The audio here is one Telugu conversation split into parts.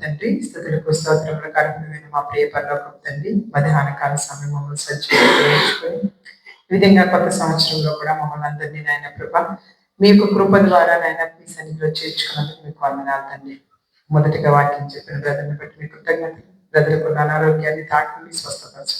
తండ్రి, స్తుతులకు స్తోత్రములకు అర్హుడైన మా ప్రియ పరలోకపు తండ్రి, మధ్యాహ్న కాల సమయం మమ్మల్ని సజ్జీకరించుకొని ఈ విధంగా కొత్త సంవత్సరంలో కూడా మమ్మల్ని అందరినీ నాయన ప్రభ మీ యొక్క కృప ద్వారా నాయన మీ సన్నిధిలో చేర్చుకున్నందుకు మీకు వందనాలు తండ్రి. మొదటిగా వాక్యం చెప్పిన బ్రదర్ని బట్టి మీ కృతజ్ఞతలు. బ్రదర్కు అనారోగ్యాన్ని తాకి స్వస్థపరచు,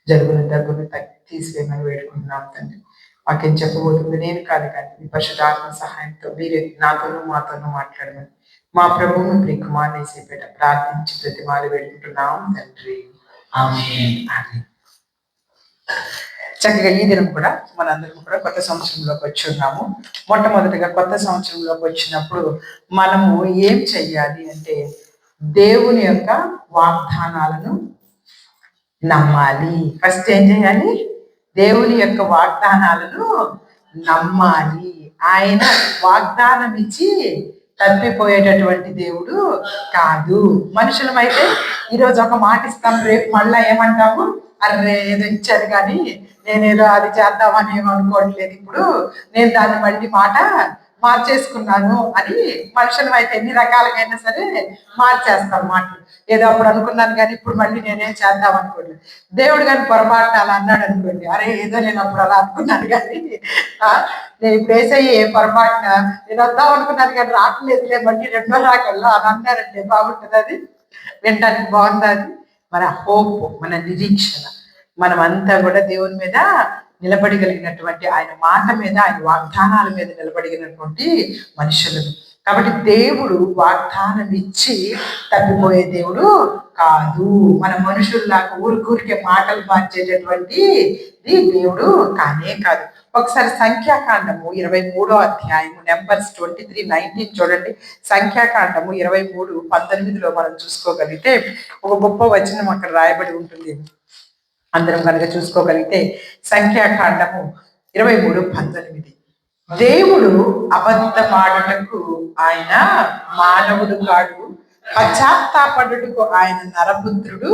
జలుబును దగ్గును తీసివేయమని వేడుకుంటున్నాం తండ్రి. వాక్యం చెప్పబోతుంది నేను కాదు కానీ మీ పరిశుద్ధాత్మ సహాయంతో మీరే నాతోనూ మాతోనూ మాట్లాడమని మా ప్రభువును ప్రియ కుమారుని యేసుపేట ప్రార్థించి ప్రతిమాలు వేడుకుంటున్నాం తండ్రి. ఆమేన్. చక్కగా ఈ దినం కూడా మనందరం కూడా కొత్త సంవత్సరంలోకి వచ్చి ఉన్నాము. మొట్టమొదటిగా కొత్త సంవత్సరంలోకి వచ్చినప్పుడు మనము ఏం చెయ్యాలి అంటే దేవుని యొక్క వాగ్దానాలను నమ్మాలి. ఫస్ట్ ఏం చేయాలి? దేవుని యొక్క వాగ్దానాలను నమ్మాలి. ఆయన వాగ్దానం ఇచ్చి తప్పిపోయేటటువంటి దేవుడు కాదు. మనుషులమైతే ఈరోజు ఒక మాట ఇస్తాం, రేపు మళ్ళా ఏమంటాము, అరే ఏదో ఇచ్చారు కానీ నేనేదో అది చేద్దామని ఏమో అనుకోవట్లేదు, ఇప్పుడు నేను దాన్ని మళ్ళీ మాట మార్చేసుకున్నాను అని మనుషులమైతే ఎన్ని రకాలుగైనా సరే మార్చేస్తాం మాటలు. ఏదో అప్పుడు అనుకున్నాను కానీ ఇప్పుడు మళ్ళీ నేనేం చేద్దాం అనుకోండి. దేవుడు కానీ పొరపాటున అలా అన్నాడు అనుకోండి, అరే ఏదో నేను అప్పుడు అలా అనుకున్నాను కానీ నేను ఇప్పుడు వేసయ్యి పొరపాటున నేను వద్దాం అనుకున్నాను కానీ రావట్లేదులే, మళ్ళీ రెండో రాకల్లో అని అన్నారంటే బాగుంటుంది. అది వినడానికి బాగుంది. అది మన హోప్, మన నిరీక్షణ. మనమంతా కూడా దేవుని మీద నిలబడగలిగినటువంటి, ఆయన మాట మీద, ఆయన వాగ్దానాల మీద నిలబడినటువంటి మనుషులు. కాబట్టి దేవుడు వాగ్దానం ఇచ్చి తప్పిపోయే దేవుడు కాదు. మన మనుషుల్లాగా ఊరికే మాటలు మార్చేటటువంటి దేవుడు కానే కాదు. ఒకసారి సంఖ్యాకాండము 23వ అధ్యాయము నెంబర్స్ 23:19 చూడండి. సంఖ్యాకాండము 23:19 మనం చూసుకోగలిగితే ఒక గొప్ప వచనం అక్కడ రాయబడి ఉంటుంది. అందరం కనుక చూసుకోగలిగితే సంఖ్యాకాండము 23:19, దేవుడు అబద్ధమాడుటకు ఆయన మానవుడు కాడు, పశ్చాత్తాపడుటకు ఆయన నరపుత్రుడు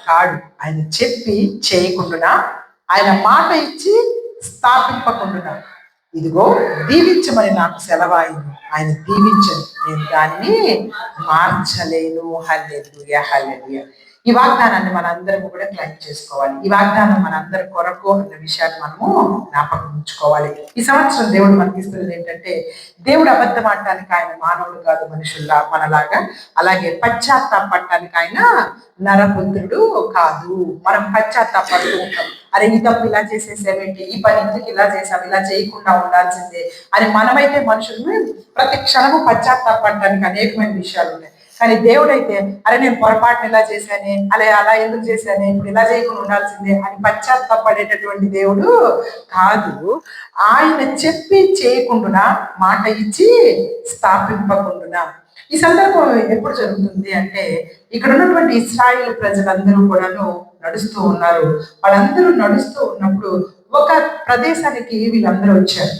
కాడు. ఆయన చెప్పి చేయకుండా, ఆయన మాట ఇచ్చి స్థాపింపకుండా, ఇదిగో దీవించమని నాకు సెలవాయింది, ఆయన దీవించను, నేను దానిని మార్చలేను. హల్లెలూయా, హల్లెలూయా. ఈ వాగ్దానాన్ని మనందరం కూడా క్లైమ్ చేసుకోవాలి. ఈ వాగ్దానం మనందరి కొరకు అన్న విషయాన్ని మనము జ్ఞాపకం ఉంచుకోవాలి. ఈ సంవత్సరం దేవుడు మనకి ఇస్తున్నది ఏంటంటే, దేవుడు అబద్ధం ఆడటానికి ఆయన మానవుడు కాదు, మనుషుల్లా మనలాగా. అలాగే పశ్చాత్తాపడటానికి ఆయన నరపుత్రుడు కాదు. మనం పశ్చాత్తాపడుతూ ఉంటాం, అరే ఈ తప్పు ఇలా చేసేసేమేంటి, ఈ పని ఇంటికి ఇలా చేసాం, ఇలా చేయకుండా ఉండాల్సిందే అని. మనమైతే మనుషులు ప్రతి క్షణము పశ్చాత్తాపడటానికి అనేకమైన విషయాలు ఉన్నాయి. కానీ దేవుడైతే అరే నేను పొరపాటును ఇలా చేశానే, అలా ఎందుకు చేశానే, ఇప్పుడు ఇలా చేయకుండా ఉండాల్సిందే అని పశ్చాత్తాపడేటటువంటి దేవుడు కాదు. ఆయన చెప్పి చేయకుండా, మాట ఇచ్చి స్థాపింపకుండా. ఈ సందర్భం ఎప్పుడు జరుగుతుంది అంటే, ఇక్కడ ఉన్నటువంటి ఇశ్రాయేలు ప్రజలందరూ కూడాను నడుస్తూ ఉన్నారు. వాళ్ళందరూ నడుస్తూ ఉన్నప్పుడు ఒక ప్రదేశానికి వీళ్ళందరూ వచ్చారు.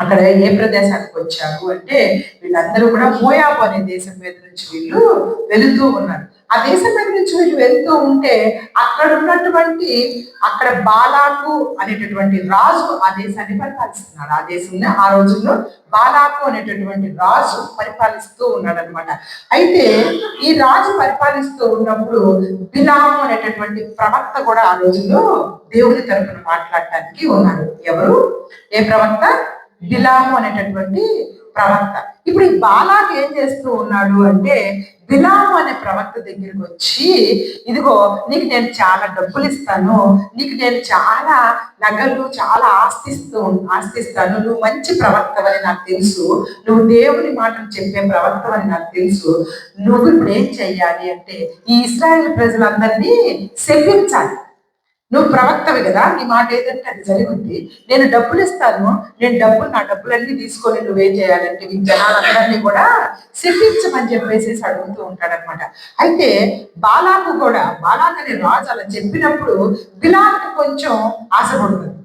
అక్కడ ఏ ప్రదేశానికి వచ్చారు అంటే, వీళ్ళందరూ కూడా మోయాబు అనే దేశం మీద నుంచి వీళ్ళు వెళుతూ ఉన్నారు. ఆ దేశం మీద నుంచి వీళ్ళు వెళ్తూ ఉంటే అక్కడ బాలాకు అనేటటువంటి రాజు ఆ దేశాన్ని పరిపాలిస్తున్నాడు. ఆ దేశంలో ఆ రోజుల్లో బాలాకు అనేటటువంటి రాజు పరిపాలిస్తూ ఉన్నాడు అనమాట. అయితే ఈ రాజు పరిపాలిస్తూ ఉన్నప్పుడు బిలాము అనేటటువంటి ప్రవక్త కూడా ఆ రోజుల్లో దేవుని తరపున మాట్లాడటానికి ఉన్నారు. ఎవరు? ఏ ప్రవక్త? బిలాము అనేటటువంటి ప్రవక్త. ఇప్పుడు ఈ బాలాకు ఏం చేస్తూ ఉన్నాడు అంటే, బిలాము అనే ప్రవక్త దగ్గరికి వచ్చి, ఇదిగో నీకు నేను చాలా డబ్బులు ఇస్తాను, నీకు నేను చాలా నగలు, చాలా ఆస్తిస్తాను, నువ్వు మంచి ప్రవక్తవని నాకు తెలుసు, నువ్వు దేవుని మాటలు చెప్పే ప్రవక్తవని నాకు తెలుసు. నువ్వు ఇప్పుడు ఏం చెయ్యాలి అంటే, ఈ ఇశ్రాయేలు ప్రజలందరినీ శపించాలి. నువ్వు ప్రవక్తవి కదా, నీ మాట ఏదంటే అది జరుగుద్ది. నేను డబ్బులు ఇస్తాను, నా డబ్బులన్నీ తీసుకొని నువ్వేం చేయాలంటే ఈ జనాలందరినీ కూడా శపించమని చెప్పేసి అడుగుతూ ఉంటాడనమాట. అయితే బాలాకు అనే రాజు అలా చెప్పినప్పుడు బిలాముకి కొంచెం ఆశపడుతుంది.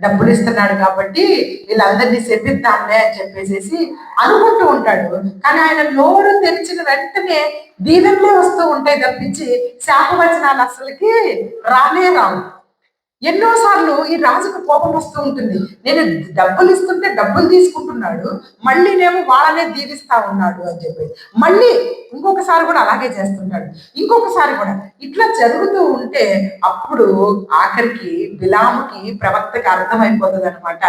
డబ్బులు ఇస్తున్నాడు కాబట్టి వీళ్ళందరినీ శపిద్దాంలే అని చెప్పేసి అనుకుంటూ ఉంటాడు. కానీ ఆయన నోరు తెరిచిన వెంటనే దీవెనలే వస్తూ ఉంటాయి తప్పించి శాపవచనాలు అసలుకి రావు. ఎన్నోసార్లు ఈ రాజుకు కోపం వస్తూ ఉంటుంది. నేను డబ్బులు ఇస్తుంటే డబ్బులు తీసుకుంటున్నాడు, మళ్ళీనేమో వాళ్ళనే దీవిస్తా ఉన్నాడు అని చెప్పి మళ్ళీ ఇంకొకసారి కూడా అలాగే చేస్తున్నాడు. ఇంకొకసారి కూడా ఇట్లా జరుగుతూ ఉంటే అప్పుడు ఆఖరికి బిలాముకి ప్రవక్తకి అర్థమైపోతుంది అనమాట.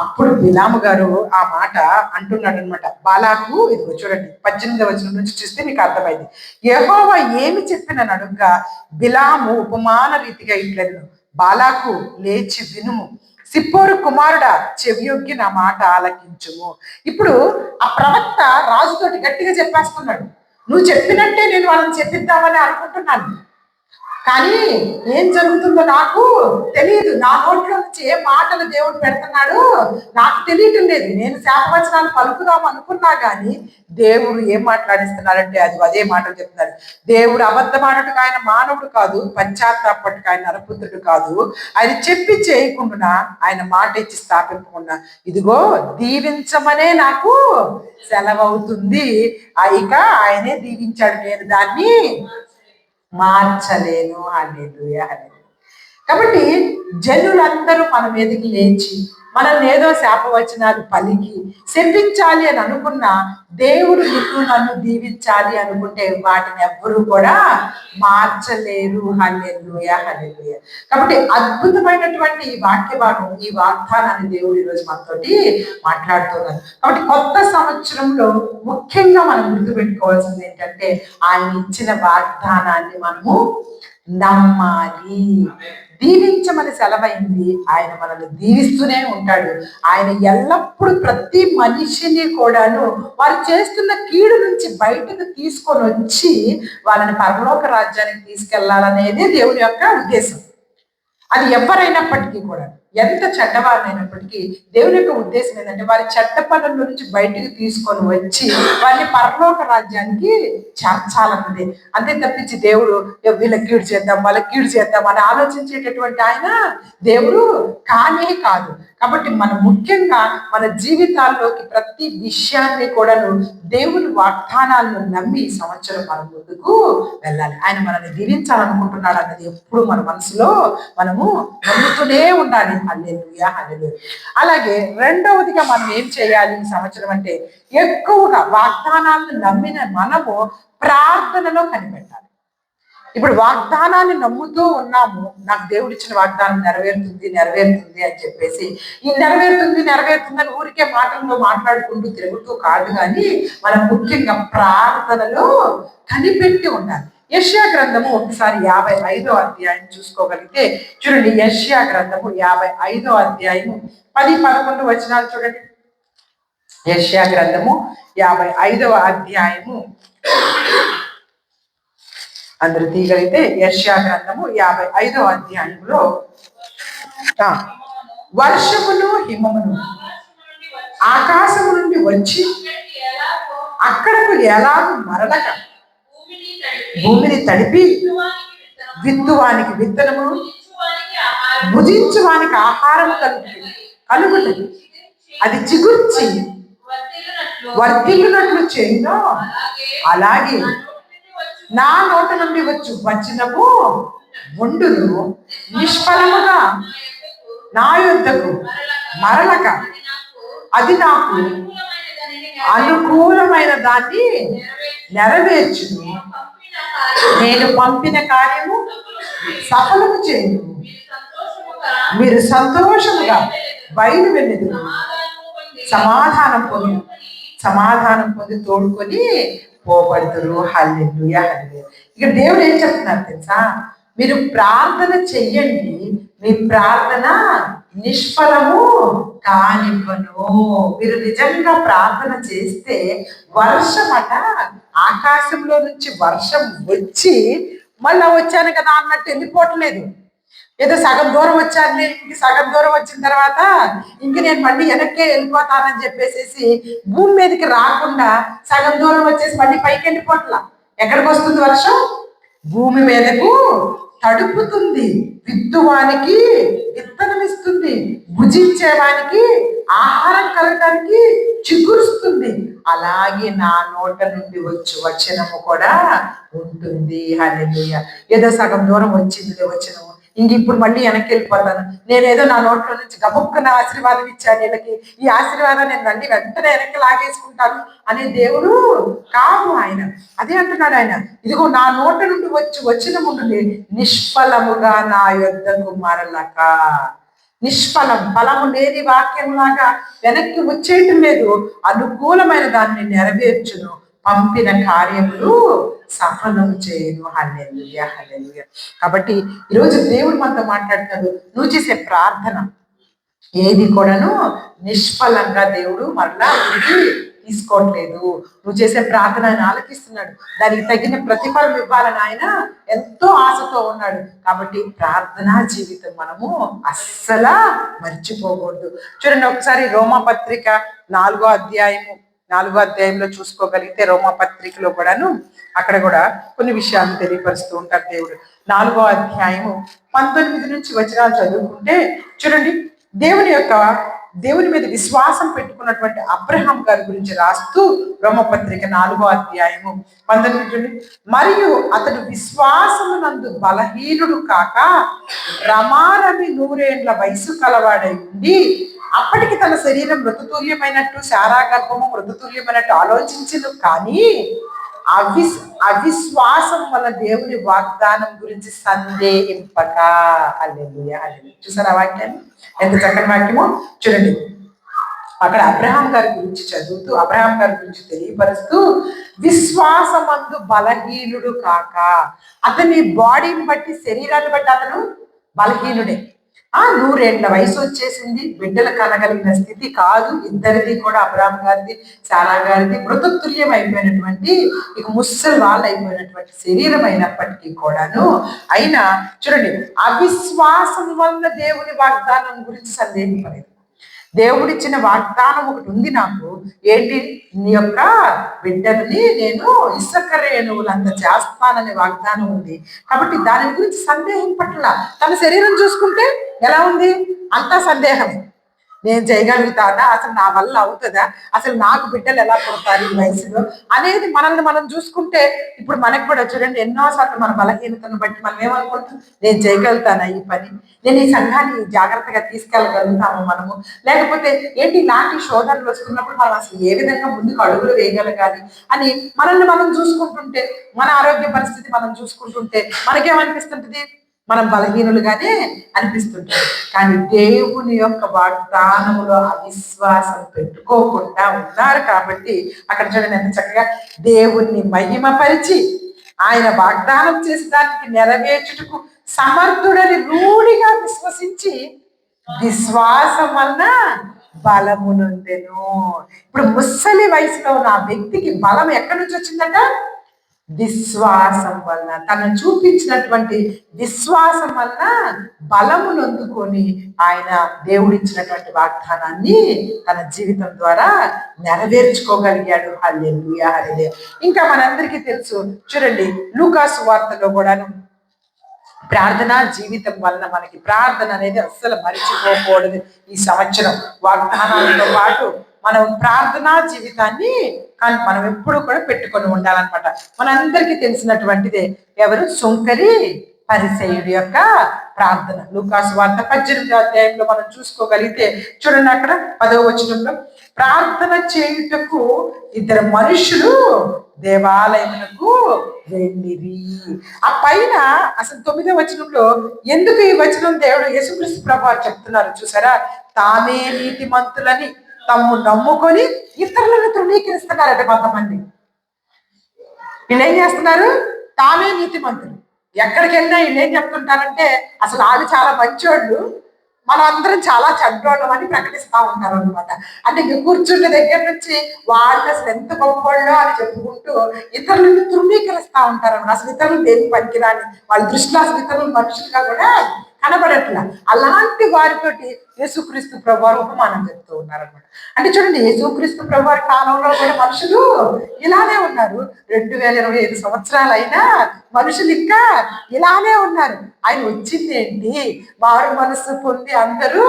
అప్పుడు బిలాము గారు ఆ మాట అంటున్నాడు అనమాట. బాలాకు ఇదిగో చూడండి 18వ వచనం నుంచి చూస్తే మీకు అర్థమైంది. యెహోవా ఏమి చెప్పినని అడుగ్గా బిలాము ఉపమాన రీతిగా ఇట్లను, బాలాకు లేచి వినుము, సిప్పోరు కుమారుడా చెవియొగ్గి నా మాట ఆలకించుము. ఇప్పుడు ఆ ప్రవక్త రాజుతోటి గట్టిగా చెప్పేస్తున్నాడు, నువ్వు చెప్పినట్టే నేను వాళ్ళని చెప్పిద్దామని అనుకుంటున్నాను, కానీ ఏం జరుగుతుందో నాకు తెలియదు. నా నోట్లో నుంచి ఏ మాటలు దేవుడు పెడుతున్నాడు నాకు తెలియటం లేదు. నేను శాపవచనాలు పలుకుదాం అనుకున్నా కానీ దేవుడు ఏం మాట్లాడిస్తున్నాడంటే అది అదే మాటలు చెప్తున్నాడు. దేవుడు అబద్ధమాడటకు ఆయన మానవుడు కాదు, పశ్చాత్తాపట్టుకు ఆయన నరపుత్రుడు కాదు. ఆయన చెప్పి చేయకుండా ఆయన మాట ఇచ్చి స్థాపించకుండా ఇదిగో దీవించమనే నాకు సెలవవుతుంది. ఇక ఆయనే దీవించాడు, నేను దాన్ని మార్చలేను. హల్లెలూయా హల్లెలూయా. కాబట్టి జనులందరూ మన మీదకి లేచి మనల్ని ఏదో శాపవచనాలు పలికి శపించాలి అని అనుకున్నా దేవుడు నిన్ను నన్ను దీవించాలి అనుకుంటే వాటిని ఎవ్వరూ కూడా మార్చలేరు. హల్లెలూయా హల్లెలూయా. కాబట్టి అద్భుతమైనటువంటి ఈ వాక్య భాగం, ఈ వాగ్దానాన్ని దేవుడు ఈరోజు మనతోటి మాట్లాడుతున్నారు. కాబట్టి కొత్త సంవత్సరంలో ముఖ్యంగా మనం గుర్తుపెట్టుకోవాల్సింది ఏంటంటే ఆయన ఇచ్చిన వాగ్దానాన్ని మనము నమ్మాలి. దీవించమని సెలవైంది, ఆయన మనల్ని దీవిస్తూనే ఉంటాడు. ఆయన ఎల్లప్పుడూ ప్రతి మనిషిని కూడాను వారు చేస్తున్న కీడు నుంచి బయటకు తీసుకొని వచ్చి వాళ్ళని పరలోక రాజ్యానికి తీసుకెళ్లాలనేది దేవుని యొక్క ఉద్దేశం. అది ఎవరైనప్పటికీ కూడా, ఎంత చెడ్డవారినైనప్పటికీ దేవుని యొక్క ఉద్దేశం ఏంటంటే వారి చెడ్డ పనుల నుంచి బయటకు తీసుకొని వచ్చి వారిని పరలోక రాజ్యానికి చేర్చాలన్నది. అంతే తప్పించి దేవుడు వీళ్ళకి కీడు చేద్దాం వాళ్ళకి కీడు చేద్దాం అని ఆలోచించేటటువంటి ఆయన దేవుడు కానే కాదు. కాబట్టి మనం ముఖ్యంగా మన జీవితాల్లోకి ప్రతి విషయాన్ని కూడాను దేవుని వాగ్దానాలను నమ్మి ఈ సంవత్సరం మనం ముందుకు వెళ్ళాలి. ఆయన మనల్ని దీవించాలనుకుంటున్నాడు అన్నది ఎప్పుడు మన మనసులో మనము నమ్ముతూనే ఉండాలి. హల్లెలూయా హల్లెలూయా. అలాగే రెండవదిగా మనం ఏం చేయాలి ఈ సంవత్సరం అంటే ఎక్కువగా వాగ్దానాలను నమ్మిన మనము ప్రార్థనలో కనిపెట్టాలి. ఇప్పుడు వాగ్దానాన్ని నమ్ముతూ ఉన్నాము, నాకు దేవుడు ఇచ్చిన వాగ్దానం నెరవేరుతుంది నెరవేరుతుంది అని చెప్పేసి ఈ నెరవేరుతుంది నెరవేరుతుంది అని ఊరికే మాటల్లో మాట్లాడుకుంటూ తిరుగుతూ కాదు, కానీ మనం ముఖ్యంగా ప్రార్థనలో కనిపెట్టి ఉండాలి. యెషయా గ్రంథము ఒకసారి 55వ అధ్యాయం చూసుకోగలిగితే చూడండి. యెషయా గ్రంథము 55వ అధ్యాయము 10-11 వచనాలు చూడండి. యెషయా గ్రంథము 55వ అధ్యాయము అందరూ తీయగలిగితే యెషయా గ్రంథము 55వ అధ్యాయంలో వర్షమును హిమమును ఆకాశము నుండి వచ్చి అక్కడకు ఎలాగూ మరలక భూమిని తడిపి విత్తువానికి విత్తనము భుజించువానికి ఆహారము కలుగుతుంది, అది చిగుర్చి వర్ధిల్లునట్లు చేయునో అలాగే నా నోట నుండి వచ్చినము వండును నిష్ఫలముగా నా యొద్దకు మరలక అది నాకు అనుకూలమైన దాన్ని నెరవేర్చును, నేను పంపిన కార్యము సఫలము చేయను, మీరు సంతోషముగా బయలు వెళ్ళదు, సమాధానం పొంది తోడుకొని పోబడుతురు. హల్లెలూయా హల్లెలూయా. ఇక దేవుడు ఏం చెప్తున్నారు తెలుసా, మీరు ప్రార్థన చెయ్యండి, మీ ప్రార్థన నిష్ఫలము కానివ్వను. మీరు నిజంగా ప్రార్థన చేస్తే వర్షమట ఆకాశంలో నుంచి వర్షం వచ్చి మళ్ళా వచ్చాను కదా అన్నట్టు వెళ్ళిపోవట్లేదు. ఏదో సగం దూరం వచ్చాను నేను, ఇంక సగం దూరం వచ్చిన తర్వాత ఇంక నేను మళ్ళీ వెనక్కే వెళ్ళిపోతానని చెప్పేసి భూమి మీదకి రాకుండా సగం దూరం వచ్చేసి మళ్ళీ పైకి వెళ్ళిపోట్లా. ఎక్కడికి వస్తుంది వర్షం? భూమి మీదకు తడుపుతుంది, విత్తువానికి విత్తనం ఇస్తుంది, భుజించేవానికి ఆహారం కలగడానికి చిగురుస్తుంది. అలాగే నా నోట నుండి వచనము కూడా ఉంటుంది. హల్లెలూయా. ఏదో సగం దూరం వచ్చింది వచనము, ఇంక ఇప్పుడు మళ్ళీ వెనక్కి వెళ్ళిపోతాను, నేనేదో నా నోట్లో నుంచి గబుక్కున ఆశీర్వాదం ఇచ్చాను వీళ్ళకి, ఈ ఆశీర్వాదం నేను మళ్ళీ వెంటనే వెనక్కి లాగేసుకుంటాను అనే దేవుడు కాదు ఆయన. అదే అంటున్నాడు ఆయన, ఇదిగో నా నోట నుండి వచ్చిన ముందు నిష్ఫలముగా నా యొద్దకు మరలక. నిష్ఫలం, ఫలము లేని వాక్యంలాగా వెనక్కి వచ్చేయటం లేదు, అనుకూలమైన దాన్ని నెరవేర్చును, పంపిన కార్యములు సఫలం చేయను. హల్లెలూయా, హల్లెలూయా. కాబట్టి ఈరోజు దేవుడు మనతో మాట్లాడుతున్నాడు, నువ్వు చేసే ప్రార్థన ఏది కూడాను నిష్ఫలంగా దేవుడు మరలా తీసుకోవట్లేదు. నువ్వు చేసే ప్రార్థన ఆయన ఆలకిస్తున్నాడు, దానికి తగిన ప్రతిఫలం ఇవ్వాలని ఆయన ఎంతో ఆశతో ఉన్నాడు. కాబట్టి ప్రార్థనా జీవితం మనము అస్సలా మర్చిపోకూడదు. చూడండి ఒకసారి రోమాపత్రిక 4వ అధ్యాయంలో చూసుకోగలిగితే, రోమాపత్రికలో కూడాను అక్కడ కూడా కొన్ని విషయాలను తెలియపరుస్తూ ఉంటారు దేవుడు. 4వ అధ్యాయము 19 నుంచి వచనాలు చదువుకుంటే చూడండి, దేవుని మీద విశ్వాసం పెట్టుకున్నటువంటి అబ్రహాం గారి గురించి రాస్తూ రోమపత్రిక 4వ అధ్యాయము 19, మరియు అతడు విశ్వాసమునందు బలహీనుడు కాక రమారమి 100 ఏండ్ల వయసు కలవాడై ఉండి అప్పటికి తన శరీరం మృతతుల్యమైనట్టు, శారా గర్భము మృతతుల్యమైనట్టు ఆలోచించను, కానీ అవిశ్వాసం వల్ల దేవుని వాగ్దానం గురించి సందేహింపక. హల్లెలూయా, హల్లెలూయా. చూసారా వాక్యాన్ని? ఎంత చక్కని వాక్యమో చూడండి. అక్కడ అబ్రహాం గారి గురించి చదువుతూ, అబ్రహాం గారి గురించి తెలియపరుస్తూ, విశ్వాసమందు బలహీనుడు కాక, అతని బాడీని బట్టి, శరీరాన్ని బట్టి అతను బలహీనుడే. 100 ఏండ్ల వయసు వచ్చేసింది, బిడ్డలు కనగలిగిన స్థితి కాదు. ఇద్దరిది కూడా, అబ్రహాం గారిది, శారా గారిది మృతతుల్యం అయిపోయినటువంటి, ఇక ముసలి వాళ్ళు అయిపోయినటువంటి శరీరం అయినప్పటికీ కూడాను అయినా చూడండి, అవిశ్వాసం వల్ల దేవుని వాగ్దానం గురించి సందేహింపలేదు. దేవుడిచ్చిన వాగ్దానం ఒకటి ఉంది నాకు, ఏంటి? నీ యొక్క బిడ్డని నేను ఇసకరేణువులంత చేస్తాననే వాగ్దానం ఉంది. కాబట్టి దాని గురించి సందేహం పట్ల, తన శరీరం చూసుకుంటే ఎలా ఉంది? అంతా సందేహమే. నేను చేయగలుగుతానా? అసలు నా వల్ల అవుతుందా? అసలు నాకు బిడ్డలు ఎలా పుడతారు ఈ వయసులో అనేది మనల్ని మనం చూసుకుంటే, ఇప్పుడు మనకు కూడా చూడండి, ఎన్నోసార్లు మన బలహీనతను బట్టి మనం ఏమనుకుంటాం, నేను చేయగలుగుతానా ఈ పని, నేను ఈ సంఘాన్ని జాగ్రత్తగా తీసుకెళ్ళగలుగుతాము మనము, లేకపోతే ఏంటి ఇలాంటి శోధనలు వస్తున్నప్పుడు మనం అసలు ఏ విధంగా ముందుకు అడుగులు వేయగలగాలి అని మనల్ని మనం చూసుకుంటుంటే, మన ఆరోగ్య పరిస్థితి మనం చూసుకుంటుంటే మనకేమనిపిస్తుంటుంది? మనం బలహీనులుగానే అనిపిస్తుంటాం. కానీ దేవుని యొక్క వాగ్దానములో అవిశ్వాసం పెట్టుకోకుండా ఉన్నారు కాబట్టి అక్కడ చూడండి ఎంత చక్కగా, దేవుణ్ణి మహిమపరిచి ఆయన వాగ్దానం చేసి దానికి నెరవేర్చుటకు సమర్థుడని రూఢిగా విశ్వసించి విశ్వాసం వలన బలము నొందెను. ఇప్పుడు ముసలి వయసులో ఉన్న వ్యక్తికి బలం ఎక్కడి నుంచి వచ్చిందట? విశ్వాసం వలన, తను చూపించినటువంటి విశ్వాసం వలన బలము నొందుకొని ఆయన దేవుడిచ్చినటువంటి వాగ్దానాన్ని తన జీవితం ద్వారా నెరవేర్చుకోగలిగాడు. హల్లెలూయా, హల్లెలూయా. ఇంకా మనందరికీ తెలుసు చూడండి, లూకా సువార్తలో కూడాను ప్రార్థనా జీవితం వలన మనకి ప్రార్థన అనేది అస్సలు మరిచిపోకూడదు. ఈ సంవత్సరం వాగ్దానాలతో పాటు మనం ప్రార్థనా జీవితాన్ని కానీ మనం ఎప్పుడు కూడా పెట్టుకొని ఉండాలన్నమాట. మనందరికీ తెలిసినటువంటిదే, ఎవరు? సుంకరి పరిసయ్యుడి యొక్క ప్రార్థన. లూకా సువార్త 18వ అధ్యాయంలో మనం చూసుకోగలిగితే చూడండి, అక్కడ 10వ వచనంలో, ప్రార్థన చేయుటకు 2 మనుషులు దేవాలయమునకు వెళ్ళిరి. ఆ పైన అసలు 9వ వచనంలో ఎందుకు ఈ వచనం దేవుడు యేసుక్రీస్తు ప్రభువు చెప్తున్నారు చూసారా? తామే నీతిమంతులని తమ్ము నమ్ముకొని ఇతరులను తృణీకరిస్తున్నారట కొంతమంది. వీళ్ళు ఏం చేస్తున్నారు? తామే నీతిమంతులు. ఎక్కడికి వెళ్ళినా వీళ్ళు ఏం చెప్తుంటారంటే, అసలు వాళ్ళు చాలా మంచోళ్ళు, మనం అందరం చాలా చెడ్డోళ్ళం అని ప్రకటిస్తూ ఉంటారు అనమాట. అంటే ఇంక కూర్చున్న దగ్గర నుంచి వాళ్ళు అసలు ఎంత గొప్పవాళ్ళో అని చెప్పుకుంటూ ఇతరులను తృణీకరిస్తూ ఉంటారు అనమాట. అసలు ఇతరులు దేనికి పనికిరాని వాళ్ళ దృష్టిలో అసలు ఇతరులు మనుషులుగా కూడా కనబడట్లా. అలాంటి వారితోటి యేసుక్రీస్తు ప్రభువారు ఉపమానం చెప్తూ ఉన్నారనమాట. అంటే చూడండి, యేసుక్రీస్తు ప్రభువారి కాలంలో కూడా మనుషులు ఇలానే ఉన్నారు. 2025 సంవత్సరాలు అయినా మనుషులు ఇంకా ఇలానే ఉన్నారు. ఆయన వచ్చింది ఏంటి? మారు మనసు పొంది అందరూ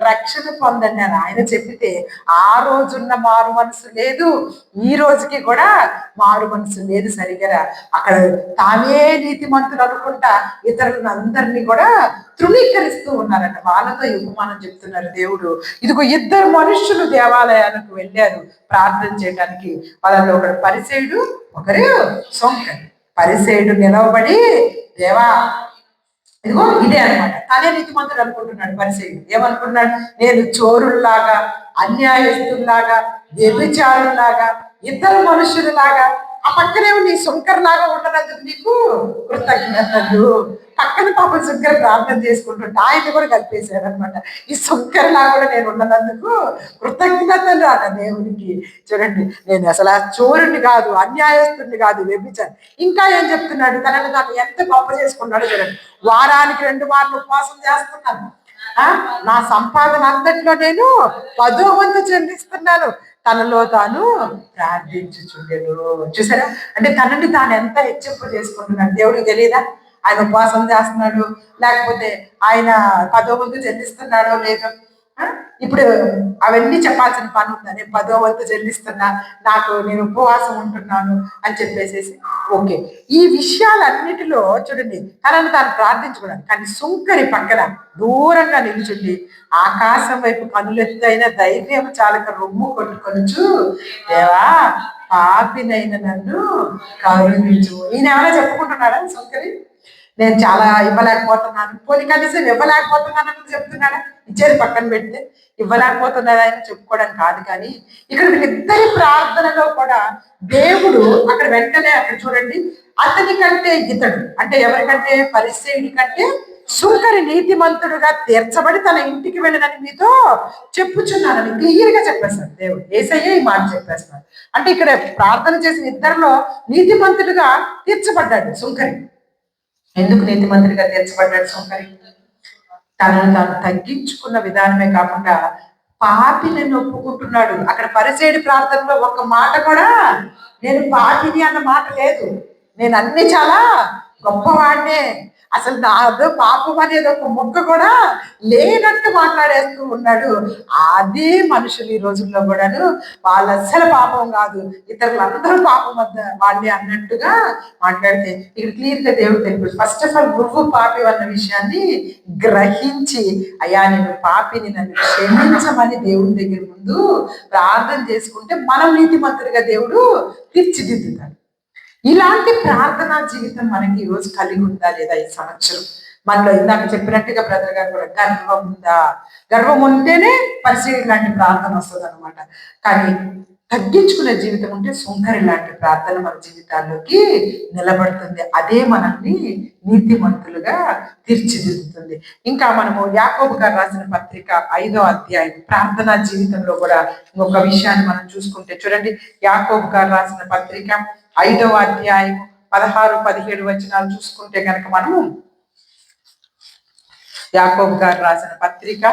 రక్షణ పొందండి అని ఆయన చెప్పితే ఆ రోజున్న మారు మనసు లేదు, ఈ రోజుకి కూడా మారు మనసు లేదు. సరిగా అక్కడ తానే నీతిమంతులు అనుకుంటా ఇతరులను అందరినీ కూడా తృణీకరిస్తూ ఉన్నారంట. వాళ్ళతో ఉపమానం చెప్తున్నారు దేవుడు. ఇదిగో ఇద్దరు మనుషులు దేవాలయాలకు వెళ్ళారు ప్రార్థన చేయడానికి. వాళ్ళలో ఒకడు పరిసేయుడు, ఒకరు సొంకరి. పరిసేయుడు నిలవబడి, దేవా, ఇదిగో ఇదే అనమాట, తనే నీతిమంతుడు అనుకుంటున్నాడు. పరిసేయుడు ఏమనుకుంటున్నాడు? నేను చోరుల్లాగా, అన్యాయస్తుల్లాగా, వ్యభిచారుల్లాగా, ఇద్దరు మనుషులలాగా, ఆ పక్కనేమో నీ శంకర్లాగా ఉండనందుకు నీకు కృతజ్ఞతలు. పక్కన పాపం శంకర్ ప్రార్థన చేసుకుంటుంటే ఆయన్ని కూడా కలిపేశాడు అనమాట. ఈ శంకర్లా కూడా నేను ఉన్నందుకు కృతజ్ఞతలు అట దేవునికి. చూడండి, నేను అసలు ఆ చోరుని కాదు, అన్యాయస్తుడిని కాదు, వ్యభిచారి. ఇంకా ఏం చెప్తున్నాడు? తనను తాను ఎంత గొప్ప చేసుకున్నాడో చూడండి. వారానికి 2 మార్లు ఉపవాసం చేస్తున్నాను, నా సంపాదన అంతట్లో నేను 10వ వంతు చెల్లిస్తున్నాను, తనలో తాను ప్రార్థించుచుండెను. చూసారా? అంటే తనని తాను ఎంత హెచ్చింపు చేసుకుంటున్నాడు. దేవుడికి తెలియదా ఆయన ఉపవాసం చేస్తున్నాడు, లేకపోతే ఆయన 10వ వంతు చెల్లిస్తున్నాడో లేదో? ఇప్పుడు అవన్నీ చెప్పాల్సిన పని ఉందా? నేను 10వ వంతు చెల్లిస్తున్నా, నేను ఉపవాసం ఉంటున్నాను అని చెప్పేసేసి ఓకే. ఈ విషయాలన్నిటిలో చూడండి తనను తాను ప్రార్థించుకున్నాను. కానీ సుంకరి పక్కన దూరంగా నిలుచుండి ఆకాశం వైపు కనులెత్తైన ధైర్యం చాలక రొమ్ము కొట్టుకొనుచు, దేవా, పాపినైన నన్ను కరుణించు. ఈయన ఎవరైనా చెప్పుకుంటున్నాడా సుంకరి? నేను చాలా ఇవ్వలేకపోతున్నాను, పోనీ కనీసం ఇవ్వలేకపోతున్నాను అని చెప్తున్నాడా? ఇచ్చేది పక్కన పెడితే ఇవ్వలేకపోతున్నాడు ఆయన చెప్పుకోవడానికి కాదు. కానీ ఇక్కడ వీళ్ళిద్దరి ప్రార్థనలో కూడా దేవుడు అక్కడ వెంటనే అక్కడ చూడండి, అతని కంటే ఇతడు, అంటే ఎవరికంటే? పరిసేయుడి కంటే సుంకరి నీతిమంతుడుగా తీర్చబడి తన ఇంటికి వెళ్ళినని మీతో చెప్పుచున్నానని క్లియర్ గా చెప్పేస్తాడు దేవుడు. యేసయ్యే ఈ మాట చెప్పేస్తున్నాడు. అంటే ఇక్కడ ప్రార్థన చేసిన ఇద్దరిలో నీతిమంతుడుగా తీర్చబడ్డాడు సుంకరి. ఎందుకు నీతిమంతుడిగా తీర్చబడ్డాడు సుంకరి? తనను తాను తగ్గించుకున్న విధానమే కాకుండా పాపిని ఒప్పుకుంటున్నాడు. అక్కడ పరిసేయుడి ప్రార్థనలో ఒక్క మాట కూడా నేను పాపిని అన్న మాట లేదు. నేను అన్ని చాలా గొప్పవాడినే, అసలు నాదో పాపం అనేది ఒక ముక్క కూడా లేనట్టు మాట్లాడేస్తూ ఉన్నాడు. అదే మనుషులు ఈ రోజుల్లో కూడాను వాళ్ళు అస్సలు పాపం కాదు, ఇతరులందరూ పాపం వద్ద వాళ్ళే అన్నట్టుగా మాట్లాడితే ఇక్కడ క్లియర్ గా దేవుడు తెలుపు. ఫస్ట్ ఆఫ్ ఆల్ నువ్వు పాపి అన్న విషయాన్ని గ్రహించి, అయ్యా నేను పాపిని, నన్ను క్షమించమని దేవుని దగ్గర ముందు ప్రార్థన చేసుకుంటే మనం నీతిమంతుడిగా దేవుడు తీర్చిదిద్దుతాడు. ఇలాంటి ప్రార్థనా జీవితం మనకి ఈ రోజు కలిగి ఉందా లేదా? ఈ సంవత్సరం మనలో ఇందాక చెప్పినట్టుగా బ్రదర్ గారు కూడా గర్వం ఉందా? గర్వం ఉంటేనే పరిశీలి లాంటి ప్రార్థన వస్తుంది అనమాట. కానీ తగ్గించుకునే జీవితం ఉంటే సుంకరి లాంటి ప్రార్థన మన జీవితాల్లోకి నిలబడుతుంది. అదే మనల్ని నీతిమంతులుగా తీర్చిదిద్దుతుంది. ఇంకా మనము యాకోబు గారు రాసిన పత్రిక 5వ అధ్యాయం ప్రార్థనా జీవితంలో కూడా ఇంకొక విషయాన్ని మనం చూసుకుంటే చూడండి. యాకోబు గారు రాసిన పత్రిక 5వ అధ్యాయం 16-17 వచనాలు చూసుకుంటే కనుక మనము యాకోబు గారు రాసిన పత్రిక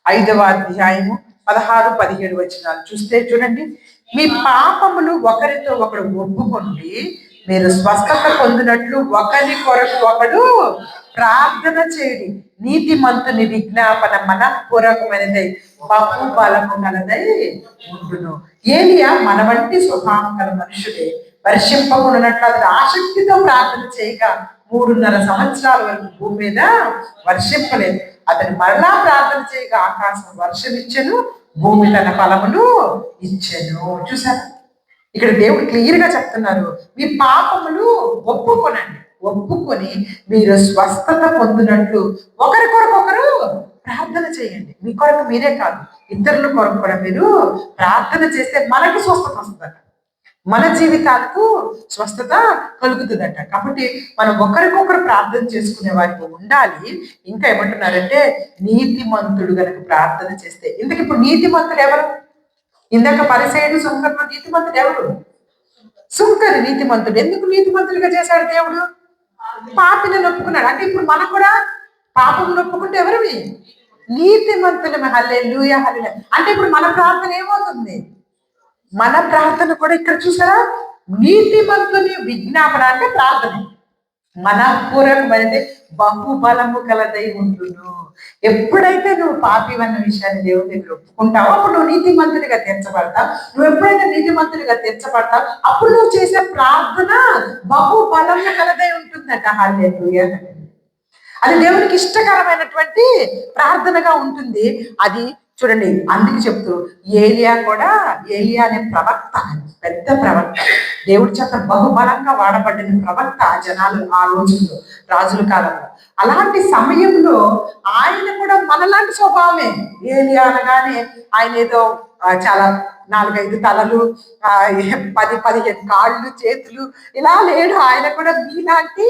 5వ అధ్యాయము 16-17 వచనాలు చూస్తే చూడండి. మీ పాపములు ఒకరితో ఒకడు ఒప్పుకోండి, మీరు స్వస్థత పొందినట్లు ఒకరి కొరకు ఒకడు ప్రార్థన చేయడి. నీతిమంతుని విజ్ఞాపన మనఃపూర్వకమైనదై బహు బలము కలదై ఉండును. ఏలియా మన వంటి స్వభావం గల మనుషుడే. వర్షింపకున్నట్లు అతను ఆసక్తితో ప్రార్థన చేయగా 3.5 సంవత్సరాల వరకు భూమి మీద వర్షింపలేదు. అతను మరలా ప్రార్థన చేయగా ఆకాశం వర్షం ఇచ్చెను, భూమి తన ఫలములు ఇచ్చెను. చూసారు, ఇక్కడ దేవుడు క్లియర్ గా చెప్తున్నారు, మీ పాపములు ఒప్పుకొని మీరు స్వస్థత పొందినట్లు ఒకరి కొరకు ఒకరు ప్రార్థన చేయండి. మీ కొరకు మీరే కాదు, ఇతరుల కొరకు కూడా మీరు ప్రార్థన చేస్తే మనకి స్వస్థత వస్తుందట, మన జీవితాలకు స్వస్థత కలుగుతుందట. కాబట్టి మనం ఒకరికొకరు ప్రార్థన చేసుకునే వారికి ఉండాలి. ఇంకా ఏమంటున్నారంటే నీతిమంతుడు గనక ప్రార్థన చేస్తే. ఇందుకు ఇప్పుడు నీతిమంతుడు ఎవరు? ఇందాక పరిసేయుడు సుంకరుడు, నీతిమంతుడు ఎవరు? సుంకరి నీతిమంతుడు. ఎందుకు నీతిమంతుడిగా చేశాడు దేవుడు? పాపిని నొప్పుకున్నాడు. అంటే ఇప్పుడు మనం కూడా పాపం నొప్పుకుంటే ఎవరివి? నీతిమంతులమే. హల్లెలూయా, హల్లెలూయా. అంటే ఇప్పుడు మన ప్రార్థన ఏమవుతుంది? మన ప్రార్థన కూడా ఇక్కడ చూసారా, నీతిమంతుని విజ్ఞాపన అంటే ప్రార్థన. మనఃపూర్వకమైనది బహుబలము కలదై ఉంటును. ఎప్పుడైతే నువ్వు పాపివన్న విషయాన్ని దేవుని దగ్గర ఒప్పుకుంటావో అప్పుడు నువ్వు నీతిమంతుడిగా తీర్చబడతావు. నువ్వు ఎప్పుడైతే నీతిమంతుడిగా తీర్చబడతావు అప్పుడు నువ్వు చేసే ప్రార్థన బహుబలము కలదై ఉంటుందట. హల్లెలూయా. అది దేవునికి ఇష్టకరమైనటువంటి ప్రార్థనగా ఉంటుంది. అది చూడండి, అందుకు చెప్తూ ఏలియా అనే ప్రవక్త, పెద్ద ప్రవక్త, దేవుడి చేత బహుబలంగా వాడబడిన ప్రవక్త ఆ జనాలు ఆ రోజుల్లో, రాజుల కాలంలో. అలాంటి సమయంలో ఆయన కూడా మనలాంటి స్వభావమే. ఏలియా అనగానే ఆయన ఏదో చాలా 4-5 తలలు, 10-15 కాళ్ళు చేతులు ఇలా లేడు. ఆయన కూడా మీలాంటి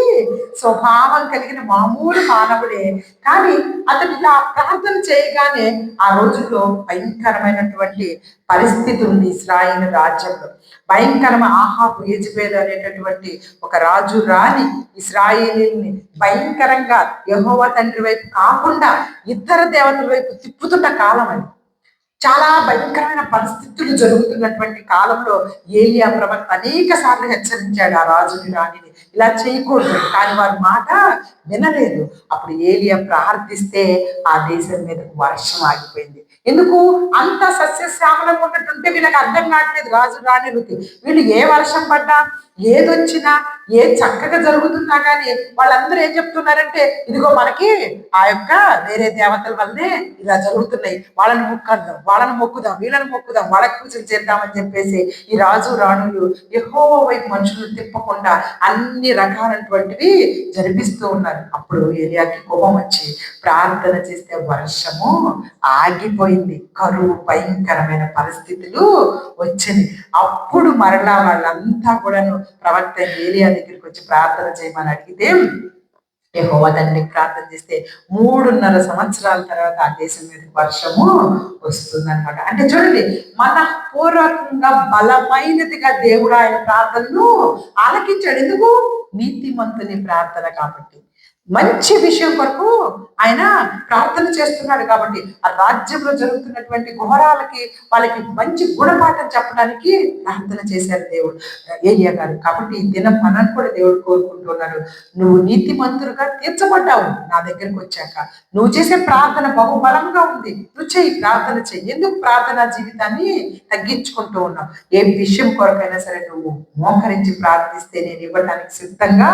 స్వభావం కలిగిన మామూలు మానవుడే. కానీ అతను ఇలా ప్రార్థన చేయగానే ఆ రోజుల్లో భయంకరమైనటువంటి పరిస్థితి ఉంది ఇశ్రాయేలు రాజ్యంలో. భయంకరమైన ఆహాబు, యెజెబెలు అనేటటువంటి ఒక రాజు రాని ఇశ్రాయేలీని భయంకరంగా యెహోవా తండ్రి వైపు కాకుండా ఇతర దేవతల వైపు తిప్పుతున్న కాలం అది. చాలా భయంకరమైన పరిస్థితులు జరుగుతున్నటువంటి కాలంలో ఏలియా ప్రవక్త అనేక సార్లు హెచ్చరించాడు ఆ రాజుని రాణిని, ఇలా చేయకూడదు. కానీ వారి మాట వినలేదు. అప్పుడు ఏలియా ప్రార్థిస్తే ఆ దేశం మీద వర్షం ఆగిపోయింది. ఎందుకు? అంత సస్యశ్యామలంగా ఉన్నట్టుంటే వీళ్ళకి అర్థం కావట్లేదు రాజు రాణులకి. వీళ్ళు ఏ వర్షం పడ్డా, ఏదొచ్చినా, ఏ చక్కగా జరుగుతున్నా కానీ వాళ్ళందరూ ఏం చెప్తున్నారంటే, ఇదిగో మనకి ఆ యొక్క వేరే దేవతల వల్లనే ఇలా జరుగుతున్నాయి, వాళ్ళని మొక్కుదాం, వీళ్ళని మొక్కుదాం, వాళ్ళకి పూజలు చేద్దామని చెప్పేసి ఈ రాజు రాణులు యెహోవా వైపు మనుషులు తిప్పకుండా అన్ని రకాలైనటువంటివి జరిపిస్తూ ఉన్నారు. అప్పుడు ఏలియాకి కోపం వచ్చి ప్రార్థన చేస్తే వర్షము ఆగిపోయింది. కరువు, భయంకరమైన పరిస్థితులు వచ్చింది. అప్పుడు మరలా వాళ్ళంతా కూడాను ప్రవక్త ఏలియా దగ్గరికి వచ్చి ప్రార్థన చేయమని అడిగితే యెహోవా తండ్రికి ప్రార్థన చేస్తే 3.5 సంవత్సరాల తర్వాత ఆ దేశం మీద వర్షము వస్తుందన్నమాట. అంటే చూడండి, మనఃపూర్వకంగా బలమైనదిగా దేవుడు ఆయన ప్రార్థనను ఆలకించాడు. ఎందుకు? నీతిమంతుని ప్రార్థన కాబట్టి, మంచి విషయం కొరకు ఆయన ప్రార్థన చేస్తున్నాడు కాబట్టి, ఆ రాజ్యంలో జరుగుతున్నటువంటి ఘోరాలకి వాళ్ళకి మంచి గుణపాఠం చెప్పడానికి ప్రార్థన చేశారు దేవుడు, ఏలియా గారు. కాబట్టి ఈ దినం మనల్ని కూడా దేవుడు కోరుకుంటున్నాడు. నువ్వు నీతిమంతులుగా తీర్చబడ్డావు నా దగ్గరికి వచ్చాక. నువ్వు చేసే ప్రార్థన బహుబలంగా ఉంది, నువ్వు చెయ్యి, ప్రార్థన చెయ్యి. ఎందుకు ప్రార్థనా జీవితాన్ని తగ్గించుకుంటూ ఉన్నావు? ఏ విషయం కొరకైనా సరే నువ్వు మోకరించి ప్రార్థిస్తే నేను ఇవ్వడానికి సిద్ధంగా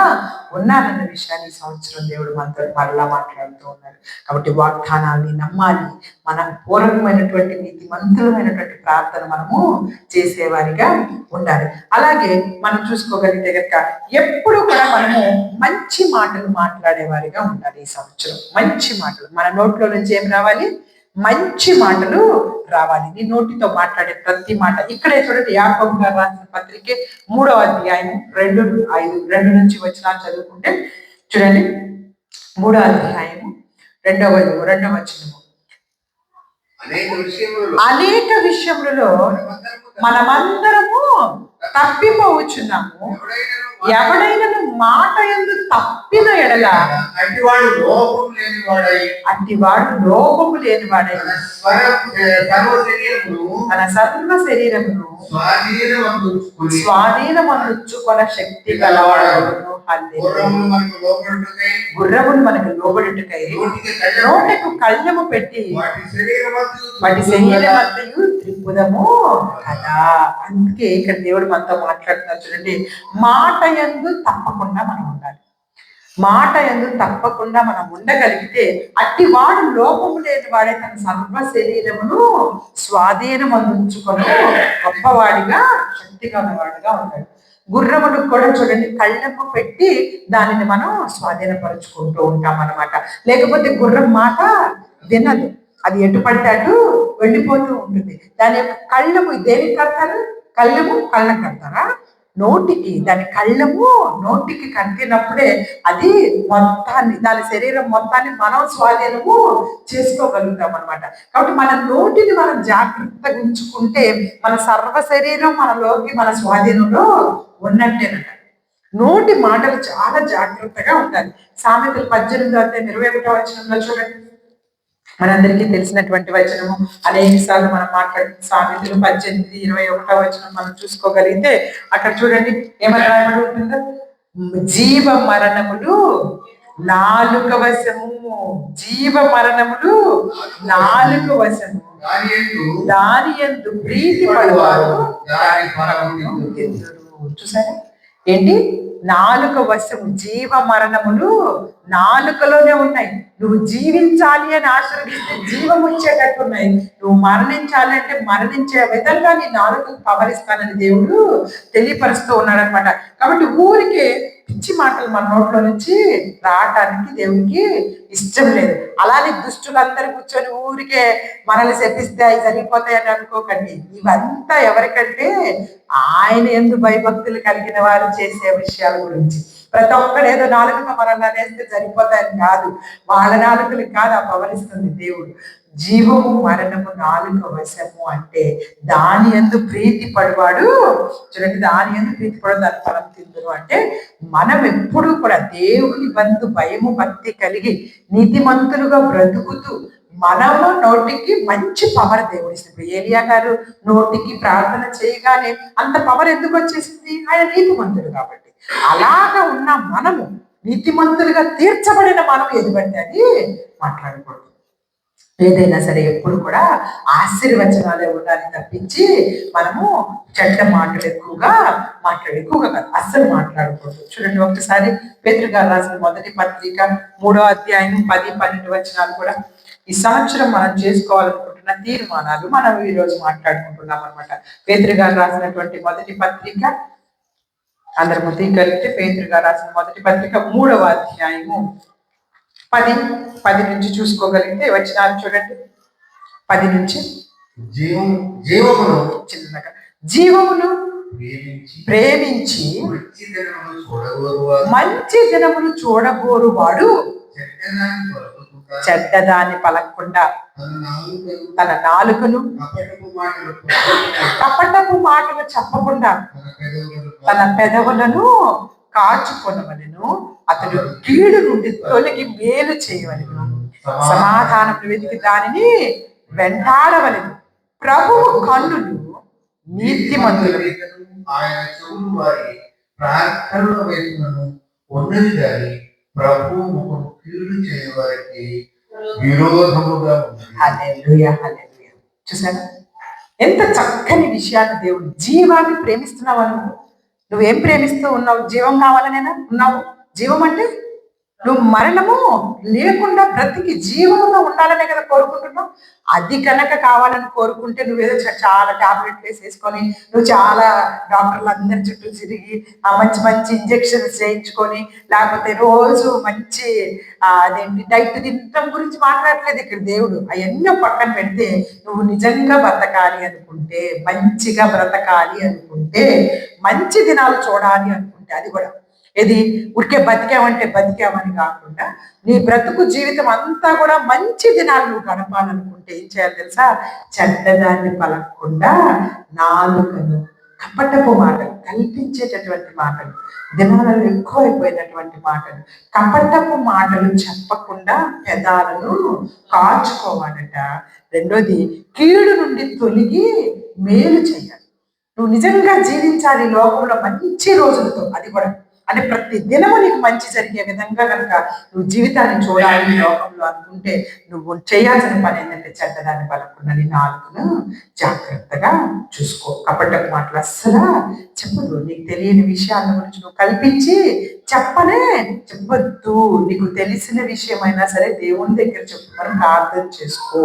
ఉన్నానన్న విషయాన్ని ఈ సంవత్సరం దేవుడు మనతో మరలా మాట్లాడుతూ ఉన్నారు. కాబట్టి వాగ్దానాన్ని నమ్మాలి. మనం పూర్వకమైనటువంటి నీతిమంతులమైనటువంటి ప్రార్థన మనము చేసేవారిగా ఉండాలి. అలాగే మనం చూసుకోగలిగితే కనుక ఎప్పుడు కూడా మనము మంచి మాటలు మాట్లాడేవారిగా ఉండాలి. ఈ సంవత్సరం మంచి మాటలు మన నోట్లో నుంచి ఏం రావాలి? మంచి మాటలు రావాలి. నీ నోటితో మాట్లాడే ప్రతి మాట. ఇక్కడే చూడండి, యాకోబు గారు రాసిన పత్రికే 3వ అధ్యాయం 2 నుంచి వచనాలు చదువుకుంటే చూడండి, 3వ అధ్యాయము 2వ వచనము. అనేక విషయములలో మనమందరము తప్పిపోవచ్చున్నాము. ఎవడైనా మాట యందు తప్పిన ఎడల అట్టివాడు లోపము లేనివాడై తన సర్వ శరీరమును స్వాధీనమందుకొన శక్తి గలవాడు. గుర్రములు మనకు లోబడుటకై నోటకు కళ్ళము పెట్టి వాటి శరీరమంతయు త్రిప్పుదము కదా. అందుకే ఇక్కడ దేవుడు మనతో మాట్లాడుతున్నారు. చూడండి, మాట యందు తప్పకుండా మనం ఉండాలి. మాట యందు తప్పకుండా మనం ఉండగలిగితే అట్టి వాడు లోపము లేని వాడే తన సర్వ శరీరమును స్వాధీనమందుకొని గొప్పవాడిగా, శక్తిగా ఉన్నవాడిగా ఉంటాడు. గుర్రములకు కూడా చూడండి, కళ్ళెంపు పెట్టి దానిని మనం స్వాధీనపరుచుకుంటూ ఉంటాం అన్నమాట. లేకపోతే గుర్రం మాట వినదు, అది ఎటు పడితే అటు వెళ్ళిపోతూ ఉంటుంది. దాని యొక్క కళ్ళము దేనికి కడతారు? కళ్ళము కళ్ళకు కడతారా? నోటికి. దాని కళ్ళము నోటికి కట్టినప్పుడే అది మొత్తాన్ని, దాని శరీరం మొత్తాన్ని మనం స్వాధీనము చేసుకోగలుగుతాం అనమాట. కాబట్టి మన నోటిని మనం జాగ్రత్తగా ఉంచుకుంటే మన సర్వ శరీరం మనలోకి, మన స్వాధీనంలో ఉన్నట్టేనట. నోటి మాటలు చాలా జాగ్రత్తగా ఉండాలి. సామెతలు 18:21 వచనంలో చూడండి, మనందరికీ తెలిసినటువంటి వచనము. అనేక సార్లు మనం మాట్లాడుతున్న సామెతలు 18:21 వచనం మనం చూసుకోగలిగితే అక్కడ చూడండి ఏమని రాయబడి ఉంటుందో, జీవ మరణములు నాలుక వశము. జీవ మరణములు నాలుక వశము. దాని యందు ప్రీతి పడువారు చూసారా ఏంటి? నాలుక వశము. జీవ మరణములు నాలుకలోనే ఉన్నాయి. నువ్వు జీవించాలి అని ఆశీర్వదిస్తే జీవం వచ్చేటట్టు ఉన్నాయి. నువ్వు మరణించాలి అంటే మరణించే విధంగా నీ నాలుకకు పవరిస్తానని దేవుడు తెలియపరుస్తూ ఉన్నాడు అనమాట. కాబట్టి ఊరికే పిచ్చి మాటలు మన నోట్లో నుంచి రావటానికి దేవునికి ఇష్టం లేదు. అలానే దుష్టులందరూ కూర్చొని ఊరికే మనల్ని శపిస్తే అవి జరిగిపోతాయని అనుకోకండి. ఇవంతా ఎవరికంటే ఆయన యందు భయభక్తులు కలిగిన వారు చేసే విషయాల గురించి. ప్రతి ఒక్కడు ఏదో నాలుగుగా మనల్ని అనేస్తే సరిపోతాయని కాదు. వాళ్ళ నాలుకలకు కాదు ఆ పవరిస్తుంది దేవుడు. జీవము మరణము నాలుక వశము అంటే దాని యందు ప్రీతి పడివాడు. చూడండి, దాని యందు ప్రీతి పడు దాని ఫలం తిందురు అంటే మనం ఎప్పుడు కూడా దేవుని బంధు భయము భక్తి కలిగి నీతిమంతులుగా బ్రతుకుతూ మనము నోటికి మంచి పవర్ దేవుడిస్తుంది. ఏలియా గారు నోటికి ప్రార్థన చేయగానే అంత పవర్ ఎందుకు వచ్చేసింది? ఆయన నీతిమంతుడు కాబట్టి. అలాగా ఉన్న మనము నీతిమంతులుగా తీర్చబడిన మనం ఎదుగుంటే అది మాట్లాడకూడదు. ఏదైనా సరే ఎప్పుడు కూడా ఆశీర్వచనాలే ఉండాలి తప్పించి మనము చెడ్డ మాటలు ఎక్కువగా కాదు, అస్సలు మాట్లాడకూడదు. చూడండి, ఒకసారి పేతురు గారు రాసిన మొదటి పత్రిక 3వ అధ్యాయం 10-12 వచనాలు కూడా ఈ సంవత్సరం మనం చేసుకోవాలనుకుంటున్న తీర్మానాలు మనం ఈ రోజు మాట్లాడుకుంటున్నాం అనమాట. పేతురు గారు రాసినటువంటి మొదటి పత్రిక, అందరి ముద్రీకరిస్తే పేతురు గారు రాసిన మొదటి పత్రిక 3వ అధ్యాయము 10 నుంచి చూసుకోగలిగితే వచనాలు చూడండి. 10 నుంచి చిన్నగా జీవమును ప్రేమించి మంచి దినములు చూడగోరు వాడు చెడ్డదాన్ని పలకకుండా తన నాలుకను కపటపు మాటలు చెప్పకుండా తన పెదవులను కాచుకొనవలెను. అతడు కీడు నుండి తొలగి మేలు చేయవలెను. సమాధానం వెతికి దానిని వెంటాడవలెను. ప్రభువు కన్నులు నీతిమంతులు ఆయన చెవులు వారి ప్రార్థనల వైపును ఉన్నది గాని ప్రభు ముఖము కీడు చేయవారికి విరోధముగా ఉంది. హల్లెలూయా, హల్లెలూయా. చూసారా ఎంత చక్కని విషయాన్ని దేవుడు. జీవాన్ని ప్రేమిస్తున్నావా? నువ్వేం ప్రేమిస్తూ ఉన్నావు? జీవం కావాలనేనా ఉన్నావు? జీవం అంటే నువ్వు మరణము లేకుండా బ్రతికి జీవంగా ఉండాలనే కదా కోరుకుంటున్నావు. అది కనుక కావాలని కోరుకుంటే నువ్వేదో చాలా టాబ్లెట్లు వేసేసుకొని నువ్వు చాలా డాక్టర్లు అందరి చుట్టూ తిరిగి మంచి మంచి ఇంజెక్షన్స్ చేయించుకొని లేకపోతే రోజు మంచి అదేంటి డైట్ తినటం గురించి మాట్లాడలేదు ఇక్కడ దేవుడు. అవన్నీ పక్కన పెడితే నువ్వు నిజంగా బ్రతకాలి అనుకుంటే, మంచిగా బ్రతకాలి అనుకుంటే, మంచి దినాలు చూడాలి అనుకుంటే, అది కూడా ఇది ఉడికే బతికామంటే బతికామని కాకుండా నీ బ్రతుకు జీవితం అంతా కూడా మంచి దినాలు నువ్వు గడపాలనుకుంటే ఏం చేయాలి తెలుసా? చెడ్డదాన్ని పలకకుండా నాలుకను, కపటపు మాటలు, కల్పించేటటువంటి మాటలు, దినాలలో ఎక్కువైపోయినటువంటి మాటలు, కపటపు మాటలు చెప్పకుండా పెదాలను కాచుకోవాలట. రెండోది, కీడు నుండి తొలగి మేలు చేయాలి. నువ్వు నిజంగా జీవించాలి లోకంలో మంచి రోజులతో. అది కూడా అంటే ప్రతి దినము నీకు మంచి జరిగే విధంగా కనుక నువ్వు జీవితాన్ని చూడాలి లోకంలో అనుకుంటే నువ్వు చేయాల్సిన పని ఏంటంటే చెడ్డదాన్ని పలకుండా నీ నాలుకను జాగ్రత్తగా చూసుకో. కపటపు మాటలు అస్సలు చెప్పదు. నీకు తెలియని విషయాల గురించి నువ్వు కల్పించి చెప్పొద్దు. నీకు తెలిసిన విషయమైనా సరే దేవుని దగ్గర చెప్పుకొని ప్రార్థన చేసుకో,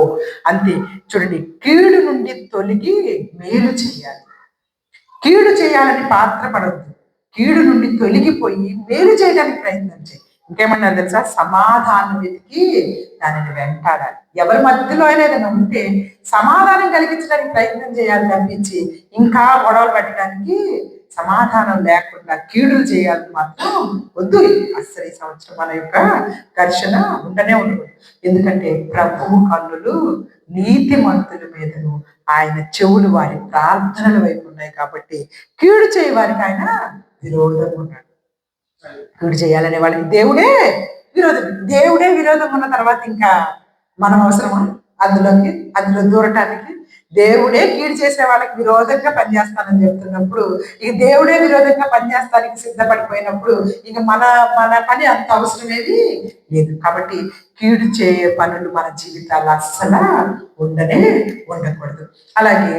అంతే. చూడండి, కీడు నుండి తొలగి మేలు చేయాలి. కీడు చేయాలని పాత్రపడవద్దు. కీడు నుండి తొలగిపోయి మేలు చేయడానికి ప్రయత్నం చేయి. ఇంకేమన్నా తెలుసా? సమాధానం వెతికి దానిని వెంటాడాలి. ఎవరి మధ్యలో అయినా ఏదైనా ఉంటే సమాధానం కలిగించడానికి ప్రయత్నం చేయాలి తప్పించి ఇంకా గొడవలు పెట్టడానికి సమాధానం లేకుండా కీడులు చేయాలని మాత్రం వద్దు. అస్సలు ఈ సంవత్సరం మన యొక్క ఘర్షణ ఉండనే ఉండదు. ఎందుకంటే ప్రభువు కన్నులు నీతిమంతుల మీదను, ఆయన చెవులు వారి ప్రార్థనల వైపు ఉన్నాయి. కాబట్టి కీడు చేయ వారికి ఆయన విరోధంగా ఉన్నాడు. కీడు చేయాలనే వాళ్ళకి దేవుడే విరోధం ఉన్న తర్వాత ఇంకా మనం అవసరమా? అందులో దూరటానికి. దేవుడే కీడు చేసే వాళ్ళకి విరోధంగా పనిచేస్తానని చెప్తున్నప్పుడు, ఇక దేవుడే విరోధంగా పనిచేస్తానికి సిద్ధపడిపోయినప్పుడు ఇక మన మన పని అంత అవసరమేది లేదు. కాబట్టి కీడు చేయే పనులు మన జీవితాల్లో అస్సలు ఉండకూడదు. అలాగే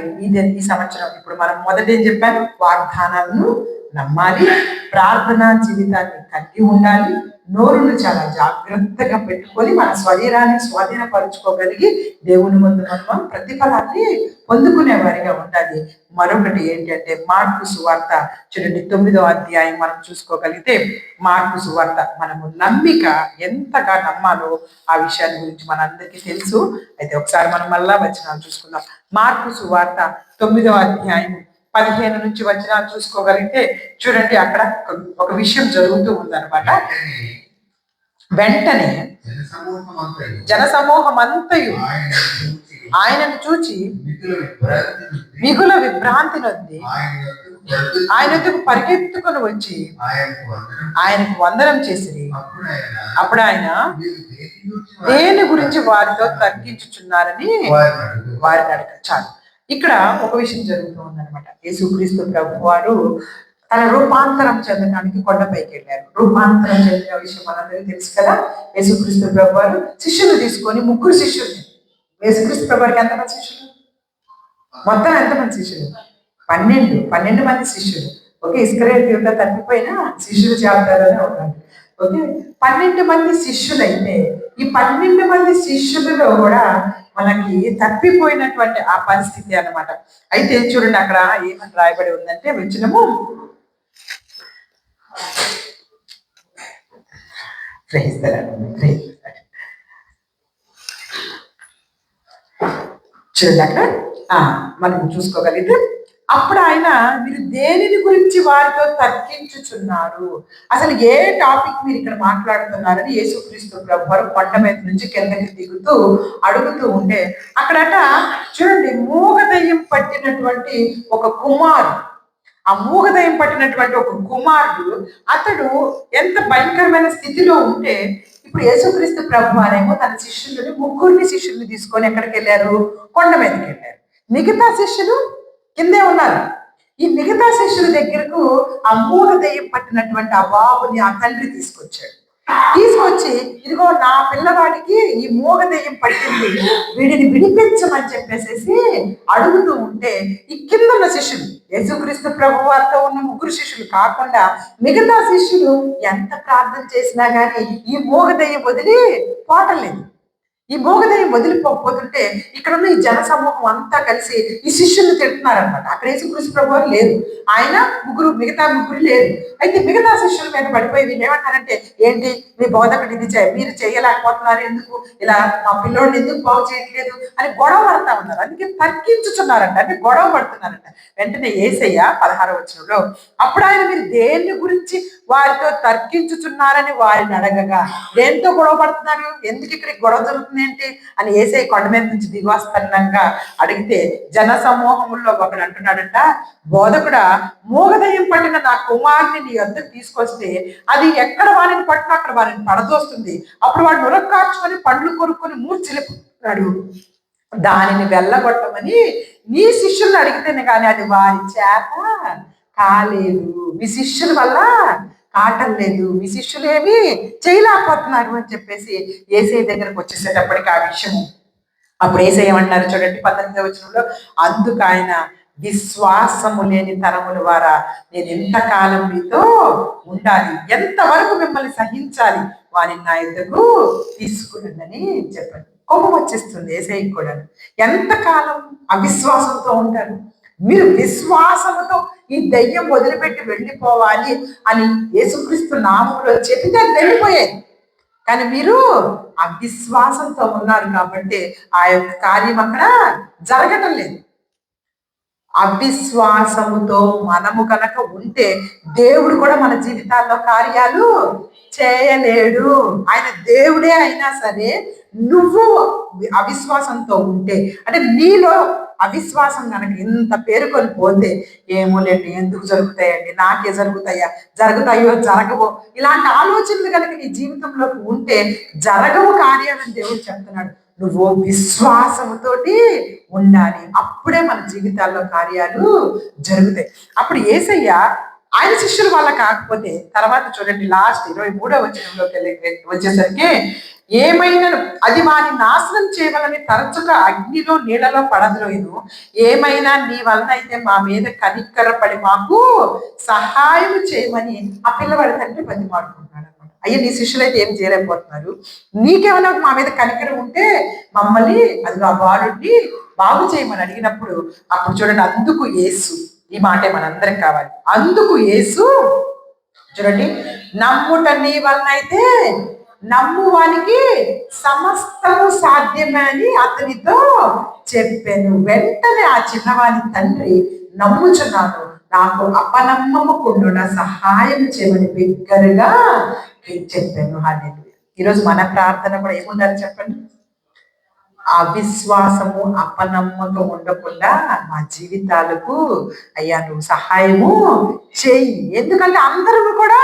ఈ సంవత్సరం ఇప్పుడు మనం మొదట ఏం చెప్పాను, వాగ్దానాలను నమ్మాలి, ప్రార్థనా జీవితాన్ని కలిగి ఉండాలి, నోరును చాలా జాగ్రత్తగా పెట్టుకొని మన శరీరాన్ని స్వాధీనపరుచుకోగలిగి దేవుని ముందు మనం ప్రతిఫలాన్ని పొందుకునే వారిగా ఉండాలి. మరొకటి ఏంటంటే మార్కు సువార్త చూడండి 9వ అధ్యాయం మనం చూసుకోగలిగితే, మార్కు సువార్త మనము నమ్మిక ఎంతగా నమ్మాలో ఆ విషయాన్ని గురించి మనందరికీ తెలుసు. అయితే ఒకసారి మనం మళ్ళా వచనాలు చూసుకుందాం. మార్కు సువార్త 9వ అధ్యాయం 15 నుంచి వచనాలు చూసుకోగలిగితే చూడండి, అక్కడ ఒక విషయం జరుగుతూ ఉందన్నమాట. వెంటనే జనసమూహం అంతయు ఆయనను చూచి మిగుల విభ్రాంతి నొంది ఆయన ఎదుగు పరిగెత్తుకొని వచ్చి ఆయనకు వందనం చేసిరి. అప్పుడు ఆయన దేని గురించి వారితో తర్కించుచున్నారని వారిని అడగ. చాలు, ఇక్కడ ఒక విషయం జరుగుతూ ఉందన్నమాట. యేసుక్రీస్తు ప్రభు వారు తన రూపాంతరం చెందడానికి కొండపైకి వెళ్ళారు. రూపాంతరం చెందిన విషయం మనందరికీ తెలుసు కదా. యేసుక్రీస్తు ప్రభు వారు శిష్యులు తీసుకొని, 3 శిష్యులు. యేసుక్రీస్తు ప్రభు వారికి ఎంతమంది శిష్యులు? మొత్తం ఎంతమంది శిష్యులు? 12 మంది శిష్యులు. ఓకే, ఇస్కరియోతు తప్పిపోయినా శిష్యులు జాబితాలోనే ఉన్నారు. ఓకే, 12 మంది శిష్యులైతే ఈ 12 మంది శిష్యులలో కూడా మనకి తప్పిపోయినటువంటి ఆ పరిస్థితి అన్నమాట. అయితే చూడండి, అక్కడ ఏమని రాయబడి ఉందంటే, వచనము చూడండి అక్కడ మనం చూసుకోగలిగితే, అప్పుడు ఆయన మీరు దేనిని గురించి వారితో తర్కించుచున్నారు, అసలు ఏ టాపిక్ మీరు ఇక్కడ మాట్లాడుతున్నారని యేసుక్రీస్తు ప్రభు వారు కొండ మీద నుంచి కిందకి దిగుతూ అడుగుతూ ఉంటే, అక్కడట చూడండి, మూగదయ్యం పట్టినటువంటి ఒక కుమారుడు, ఆ మూగదయ్యం పట్టినటువంటి ఒక కుమారుడు, అతడు ఎంత భయంకరమైన స్థితిలో ఉంటే, ఇప్పుడు యేసుక్రీస్తు ప్రభు వారేమో తన శిష్యులని 3 శిష్యుల్ని తీసుకొని ఎక్కడికి వెళ్ళారు? కొండ మీదకి వెళ్ళారు. మిగతా శిష్యులు కిందే ఉన్నారు. ఈ మిగతా శిష్యుల దగ్గరకు ఆ మూగదయ్యం పట్టినటువంటి ఆ బాబుని ఆ తండ్రి తీసుకొచ్చి ఇదిగో నా పిల్లవాడికి ఈ మూగదయ్యం పట్టింది, వీడిని విడిపించమని చెప్పేసి అడుగుతూ ఉంటే, ఈ కింద ఉన్న శిష్యులు, యేసుక్రీస్తు ప్రభు వారితో ఉన్న 3 శిష్యులు కాకుండా మిగతా శిష్యులు ఎంత ప్రార్థన చేసినా గానీ ఈ మూగదయ్యం వదిలి పోవట్లేదు. ఈ మూగదయ్యం వదిలిపోతుంటే ఇక్కడ ఉన్న ఈ జన సమూహం అంతా కలిసి ఈ శిష్యుల్ని తిడుతున్నారనమాట. అక్కడ యేసుక్రీస్తు ప్రభు వారు లేరు, ఆయన మిగతా ముగ్గురు లేరు. అయితే మిగతా శిష్యుల మీద పడిపోయి వీళ్ళు ఏమంటారంటే, ఏంటి మీ బోధకుడు ఇది మీరు చేయలేకపోతున్నారు, ఎందుకు ఇలా మా పిల్లోడిని ఎందుకు బాగు చేయట్లేదు అని గొడవ పడతా ఉన్నారు. అందుకే తర్కించుతున్నారంట, అంటే గొడవ పడుతున్నారంట. వెంటనే యేసయ్య 16వ వచనంలో, అప్పుడు ఆయన మీరు దేని గురించి వారితో తర్కించుచున్నారని వారిని అడగగా, దేంతో గొడవ పడుతున్నారు, ఎందుకు ఇక్కడ గొడవ జరుగుతుంది ఏంటి అని యేసయ్య కొండ మీద నుంచి దిగొస్తున్నంగా అడిగితే, జన సమూహంలో ఒకడు అంటున్నాడంట, బోధకుడా, మూగదయ్యం పట్టిన నా కుమారుని నీ వద్దకు తీసుకొస్తే అది ఎక్కడ వారిని పట్టినా అక్కడ వారిని పడదోస్తుంది. అప్పుడు వాడు నురక్కార్చుకొని పండ్లు కొరుక్కొని మూర్చిల్లిపోతున్నాడు. దానిని వెళ్ళగొట్టమని నీ శిష్యుల్ని అడిగితేనే కానీ అది వారి చేత కాలేదు. మీ శిష్యుల వల్ల కాటం లేదు, మీ శిష్యులు ఏమి చేయలేకపోతున్నారు అని చెప్పేసి యేసయ్య దగ్గరకు వచ్చేసేటప్పటికి ఆ విషయము అప్పుడు యేసయ్య ఏమంటున్నారు చూడండి 18వ వచనంలో, అందుకు ఆయన విశ్వాసము లేని తరముల వారా, నేను ఎంతకాలం మీతో ఉండాలి, ఎంతవరకు మిమ్మల్ని సహించాలి, వారిని నా యుద్ధకు తీసుకురండి చెప్పండి. కోపం వచ్చేస్తుంది యేసయ్యకి కూడా. ఎంతకాలం అవిశ్వాసంతో ఉంటారు మీరు? విశ్వాసముతో ఈ దయ్యం వదిలిపెట్టి వెళ్ళిపోవాలి అని యేసుక్రీస్తు నామములో చెప్పితే వెళ్ళిపోయేది. కానీ మీరు అవిశ్వాసంతో ఉన్నారు కాబట్టి ఆ యొక్క కార్యం అక్కడ జరగటం లేదు. అవిశ్వాసముతో మనము కనుక ఉంటే దేవుడు కూడా మన జీవితాల్లో కార్యాలు చేయలేడు. ఆయన దేవుడే అయినా సరే నువ్వు అవిశ్వాసంతో ఉంటే, అంటే నీలో అవిశ్వాసం కనుక ఇంత పేరుకొని పోతే, ఏమో లేండి ఎందుకు జరుగుతాయండి, నాకే జరుగుతాయో జరగవో, ఇలాంటి ఆలోచనలు కనుక నీ జీవితంలోకి ఉంటే జరగవు కార్యాలని దేవుడు చెప్తున్నాడు. నువ్వు విశ్వాసముతోటి ఉండాలి. అప్పుడే మన జీవితాల్లో కార్యాలు జరుగుతాయి. అప్పుడు యేసయ్య ఆయన శిష్యులు వాళ్ళ కాకపోతే తర్వాత చూడండి లాస్ట్ 23వ వచనంలోకి వచ్చేసరికి ఏమైనా అది వాని నాశనం చేయవాలని తరచుగా అగ్నిలో నీళ్ళలో పడద్రోయను. ఏమైనా నీ వలన అయితే మా మీద కనిక్కరపడి మాకు సహాయం చేయమని ఆ పిల్లవాడి తండ్రి బతిమాడుకుంటున్నాడు అనమాట. అయ్యా నీ శిష్యులు అయితే ఏం చేయలేకపోతున్నారు, నీకేమైనా మా మీద కనికరం ఉంటే మమ్మల్ని అది ఆ బాలుడిని బాగు చేయమని అడిగినప్పుడు అప్పుడు చూడండి అందుకు యేసు, ఈ మాటే మనందరికి కావాలి, అందుకు యేసు చూడండి నమ్ముట నీ వలన అయితే నమ్మువానికి సమస్తము సాధ్యమే అని అతనితో చెప్పాను. వెంటనే ఆ చిన్నవాని తండ్రి నమ్ముచున్నాను, నాకు అపనమ్మకుండా సహాయం చేయమని బిగ్గరగా చెప్పాను. హల్లెలూయా. ఈరోజు మన ప్రార్థన కూడా ఏముండాలి చెప్పండి? అవిశ్వాసము అపనమ్మకం ఉండకుండా మా జీవితాలకు అయ్యా నువ్వు సహాయము చేయి. ఎందుకంటే అందరూ కూడా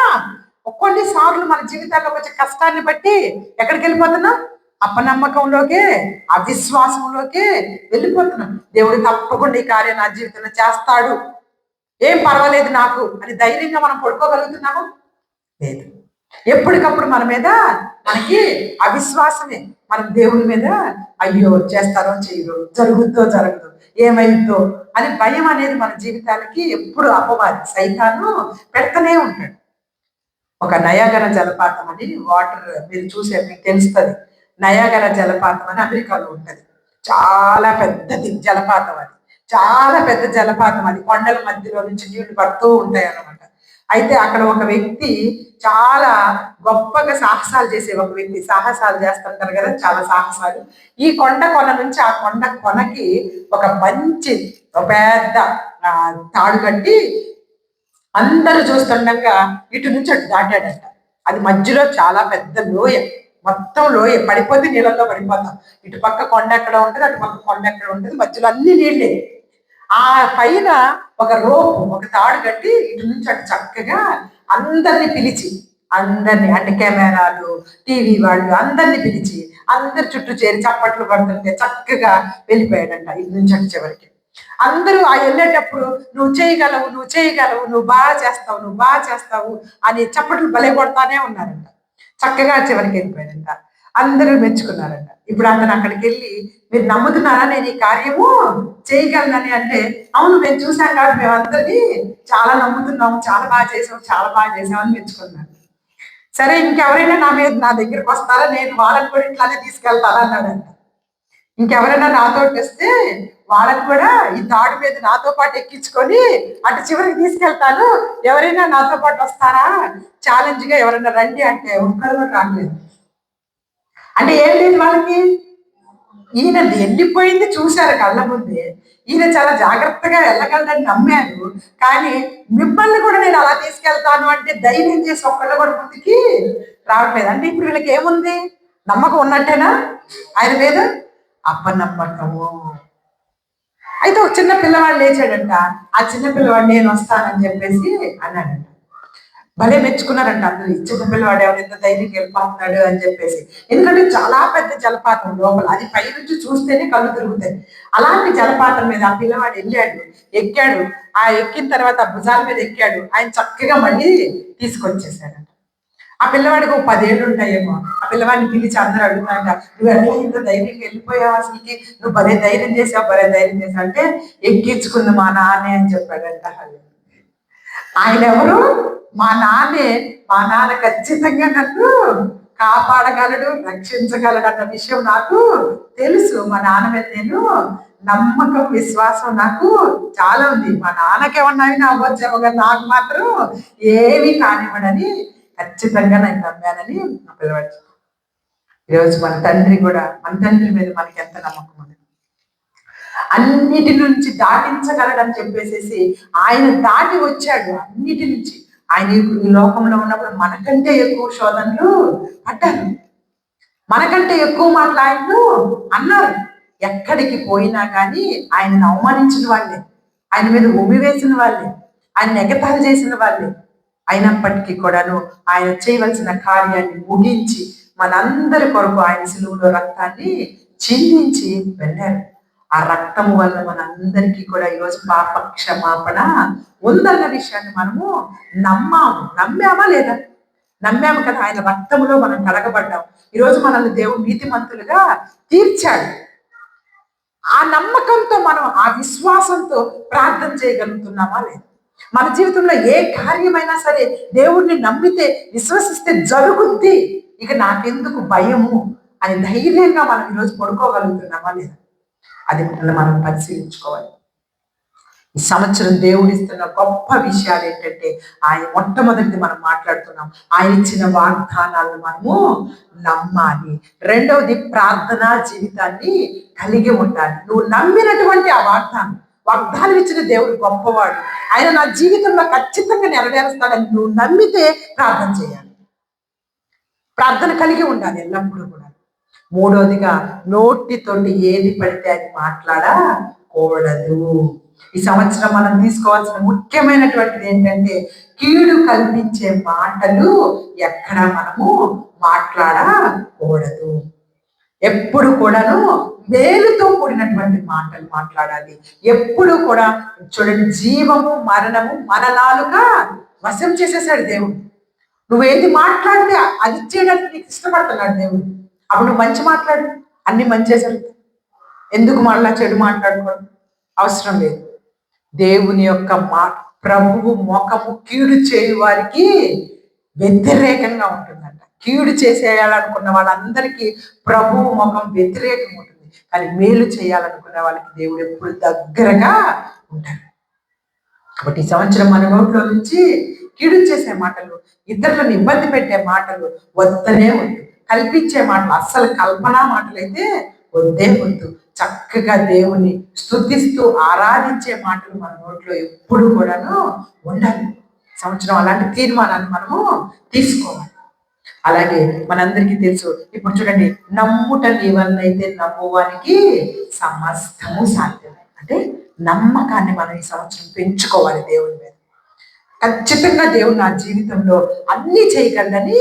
కొన్నిసార్లు మన జీవితాల్లో వచ్చే కష్టాన్ని బట్టి ఎక్కడికి వెళ్ళిపోతున్నాం? అపనమ్మకంలోకే అవిశ్వాసంలోకే వెళ్ళిపోతున్నాం. దేవుడు తప్పకుండా ఈ కార్యం నా జీవితంలో చేస్తాడు, ఏం పర్వాలేదు నాకు అని ధైర్యంగా మనం పడుకోగలుగుతున్నాము? లేదు. ఎప్పటికప్పుడు మన మీద మనకి అవిశ్వాసమే. మనం దేవుని మీద అయ్యో చేస్తారో చేయరు, జరుగుద్దో జరగదు, ఏమైందో అని భయం అనేది మన జీవితాలకి ఎప్పుడు అపవాది సైతాను పెడతనే ఉంటాడు. ఒక నయాగర జలపాతం అని వాటర్ మీరు చూసే మీకు తెలుస్తుంది. నయాగర జలపాతం అని అమెరికాలో ఉంటది. చాలా పెద్దది జలపాతం, అది చాలా పెద్ద జలపాతం. అది కొండల మధ్యలో నుంచి నీళ్లు పడుతూ ఉంటాయి అన్నమాట. అయితే అక్కడ ఒక వ్యక్తి చాలా గొప్పగా సాహసాలు చేసే ఒక వ్యక్తి, సాహసాలు చేస్తుంటారు కదా చాలా సాహసాలు. ఈ కొండ కొన నుంచి ఆ కొండ కొనకి ఒక మంచి పెద్ద తాడు కట్టి అందరూ చూస్తుండగా ఇటు నుంచి అటు దాటాడంట. అది మధ్యలో చాలా పెద్ద లోయ, మొత్తం లోయ, పడిపోతే నీళ్ళల్లో పడిపోతాం. ఇటు పక్క కొండ ఎక్కడ ఉంటుంది, అటు పక్క కొండ ఎక్కడ ఉంటుంది, మధ్యలో అన్ని నీళ్ళే. ఆ పైన ఒక రోపు, ఒక తాడు కట్టి ఇటు నుంచి అటు చక్కగా అందరినీ పిలిచి, అందరినీ అంటే కెమెరాలు టీవీ వాళ్ళు అందరినీ పిలిచి అందరి చుట్టూ చేరి చప్పట్లు పడుతుంటే చక్కగా వెళ్ళిపోయాడంట ఇటు నుంచి అటు చివరికి. అందరూ ఆ వెళ్ళేటప్పుడు నువ్వు చేయగలవు, నువ్వు చేయగలవు, నువ్వు బాగా చేస్తావు, నువ్వు బాగా చేస్తావు అని చప్పట్లు బలే కొడతానే ఉన్నారంట. చక్కగా చివరికి వెళ్ళిపోయాడంట. అందరూ మెచ్చుకున్నారంట. ఇప్పుడు అతను అక్కడికి వెళ్ళి మీరు నమ్ముతున్నారా నేను ఈ కార్యము చేయగలనని అంటే, అవును మేము చూసాం కాబట్టి మేము అందరినీ చాలా నమ్ముతున్నాము, చాలా బాగా చేసాము, చాలా బాగా చేసామని మెచ్చుకున్నాను. సరే ఇంకెవరైనా నా దగ్గరకు వస్తారా, నేను వాళ్ళని కూడా ఇట్లానే తీసుకెళ్తారా అన్నాడంట. ఇంకెవరైనా నాతో వస్తే వాళ్ళని కూడా ఈ తాడు మీద నాతో పాటు ఎక్కించుకొని అటు చివరికి తీసుకెళ్తాను, ఎవరైనా నాతో పాటు వస్తారా ఛాలెంజ్ గా ఎవరైనా రండి అంటే ఒక్కరు కూడా రాలేదు. అంటే ఏం లేదు వాళ్ళకి, ఈయన వెళ్ళిపోయింది చూశారు కళ్ళ ముందే, ఈయన చాలా జాగ్రత్తగా వెళ్ళగలదని నమ్మారు. కానీ మిమ్మల్ని కూడా నేను అలా తీసుకెళ్తాను అంటే ధైర్యం చేసి ఒక్కళ్ళు కూడా ముందుకి రావట్లేదు. అంటే ఇప్పుడు వీళ్ళకి ఏముంది? నమ్మకం ఉన్నట్టేనా ఆయన మీద? అపనమ్మకము. అయితే ఒక చిన్న పిల్లవాడు లేచాడంట. ఆ చిన్న పిల్లవాడు నేను వస్తానని చెప్పేసి అన్నాడంట. భలే మెచ్చుకున్నారంట అందరూ, చిన్న పిల్లవాడు ఎవరు ఎంత ధైర్యంగా వెళ్ళిపోతున్నాడు అని చెప్పేసి. ఎందుకంటే చాలా పెద్ద జలపాతం లోపల, అది పై నుంచి చూస్తేనే కళ్ళు తిరుగుతాయి. అలాంటి జలపాతం మీద ఆ పిల్లవాడు వెళ్ళాడు, ఎక్కాడు. ఆ ఎక్కిన తర్వాత భుజాల మీద ఎక్కాడు. ఆయన చక్కగా మళ్ళీ తీసుకొచ్చేసాడంట. ఆ పిల్లవాడికి 10 ఏళ్ళు ఉంటాయేమో. ఆ పిల్లవాడిని పిలిచి అందరూ అడుగుతాడంట, నువ్వు ఎలా ఇంత ధైర్యంగా వెళ్ళిపోయావు, అసలుకి నువ్వు భలే ధైర్యం చేసావు, భలే ధైర్యం చేసావు అంటే ఎక్కించుకుంది మా నాన్నే అని చెప్పాడంట. ఆయన ఎవరు? మా నాన్నే. మా నాన్న ఖచ్చితంగా నన్ను కాపాడగలడు, రక్షించగలడు అన్న విషయం నాకు తెలుసు. మా నాన్న మీద నేను నమ్మకం, విశ్వాసం నాకు చాలా ఉంది. మా నాన్నకేమన్నావి నా అవ్వచ్చేమో కానీ నాకు మాత్రం ఏమీ కానివ్వడని ఖచ్చితంగా నేను నమ్మానని నా పిల్లవాడు. ఈరోజు మన తండ్రి కూడా, మన తండ్రి మీద మనకి ఎంత నమ్మకం ఉంది. అన్నిటి నుంచి దాటించగలడని చెప్పేసేసి ఆయన దాటి వచ్చాడు అన్నిటి నుంచి. ఆయన ఈ లోకంలో ఉన్నప్పుడు మనకంటే ఎక్కువ శోధనలు పడ్డారు, మనకంటే ఎక్కువ మాటలు ఆయన్ను అన్నారు. ఎక్కడికి పోయినా కానీ ఆయనను అవమానించిన వాళ్ళే, ఆయన మీద ఉమ్మి వేసిన వాళ్ళే, ఆయన ఎగతాళి చేసిన వాళ్ళే. అయినప్పటికీ కూడాను ఆయన చేయవలసిన కార్యాన్ని ముగించి మనందరి కొరకు ఆయన సిలువలో రక్తాన్ని చిందించి వెళ్ళారు. ఆ రక్తము వల్ల మనందరికీ కూడా ఈరోజు పాప క్షమాపణ ఉందన్న విషయాన్ని మనము నమ్మామా లేదా? నమ్మాము కదా, ఆయన రక్తములో మనం కడగబడ్డాం. ఈరోజు మనల్ని దేవుడు నీతిమంతులుగా తీర్చాడు. ఆ నమ్మకంతో మనం ఆ విశ్వాసంతో ప్రార్థన చేయగలుగుతున్నామా లేదా? మన జీవితంలో ఏ కార్యమైనా సరే దేవుడిని నమ్మితే విశ్వసిస్తే జరుగుద్ది, ఇక నాకెందుకు భయము అని ధైర్యంగా మనం ఈరోజు పడుకోగలుగుతున్నామా లేదా? అది మనం పరిశీలించుకోవాలి. ఈ సంవత్సరం దేవుడు ఇస్తున్న గొప్ప విషయాలు ఏంటంటే, ఆయన మొట్టమొదటిది మనం మాట్లాడుతున్నాం, ఆయన ఇచ్చిన వాగ్దానాలను మనము నమ్మాలి. రెండవది ప్రార్థనా జీవితాన్ని కలిగి ఉండాలి. నువ్వు నమ్మినటువంటి ఆ వాగ్దానం ఇచ్చిన దేవుడు గొప్పవాడు, ఆయన నా జీవితంలో ఖచ్చితంగా నెరవేరుస్తాడని నువ్వు నమ్మితే ప్రార్థన చేయాలి. ప్రార్థన కలిగి ఉండాలి ఎల్లప్పుడూ కూడా. మూడవదిగా నోటితోటి ఏది పడితే అది మాట్లాడకూడదు. ఈ సంవత్సరం మనం తీసుకోవాల్సిన ముఖ్యమైనటువంటిది ఏంటంటే, కీడు కల్పించే మాటలు ఎక్కడ మనము మాట్లాడకూడదు. ఎప్పుడు కూడాను మేలుతో కూడినటువంటి మాటలు మాట్లాడాలి. ఎప్పుడు కూడా చూడండి, జీవము మరణము మన నాలుక వశం చేసేసాడు దేవుడు. నువ్వేది మాట్లాడితే అది చేయడానికి నీకు ఇష్టపడుతున్నాడు దేవుడు. అప్పుడు నువ్వు మంచి మాట్లాడు, అన్ని మంచి జరుగుతాయి. ఎందుకు మళ్ళా చెడు మాట్లాడుకోవడం అవసరం లేదు. దేవుని యొక్క ప్రభువు ముఖము కీడు చేయు వారికి వ్యతిరేకంగా ఉంటుందంట. కీడు చేసేయాలనుకున్న వాళ్ళందరికీ ప్రభువు ముఖం వ్యతిరేకం ఉంటుంది, కానీ మేలు చేయాలనుకున్న వాళ్ళకి దేవుడు ఎప్పుడు దగ్గరగా ఉంటాడు. కాబట్టి ఈ సంవత్సరం మన నోట్లో నుంచి కీడు చేసే మాటలు, ఇతరులను ఇబ్బంది పెట్టే మాటలు వద్దనే వద్దు. కల్పించే మాటలు, అస్సలు కల్పనా మాటలు అయితే వద్దే వద్దు. చక్కగా దేవుని స్తుతిస్తూ ఆరాధించే మాటలు మన నోట్లో ఎప్పుడు కూడాను ఉండాలి. సంవత్సరం అలాంటి తీర్మానాన్ని మనము తీసుకోవాలి. అలాగే మనందరికీ తెలుసు, ఇప్పుడు చూడండి, నమ్ముట నీ వలన అయితే నమ్మువానికి సమస్తము సాధ్యమే. అంటే నమ్మకాన్ని మనం ఈ సంవత్సరం పెంచుకోవాలి దేవుని మీద. ఖచ్చితంగా దేవుడు నా జీవితంలో అన్ని చేయగలడని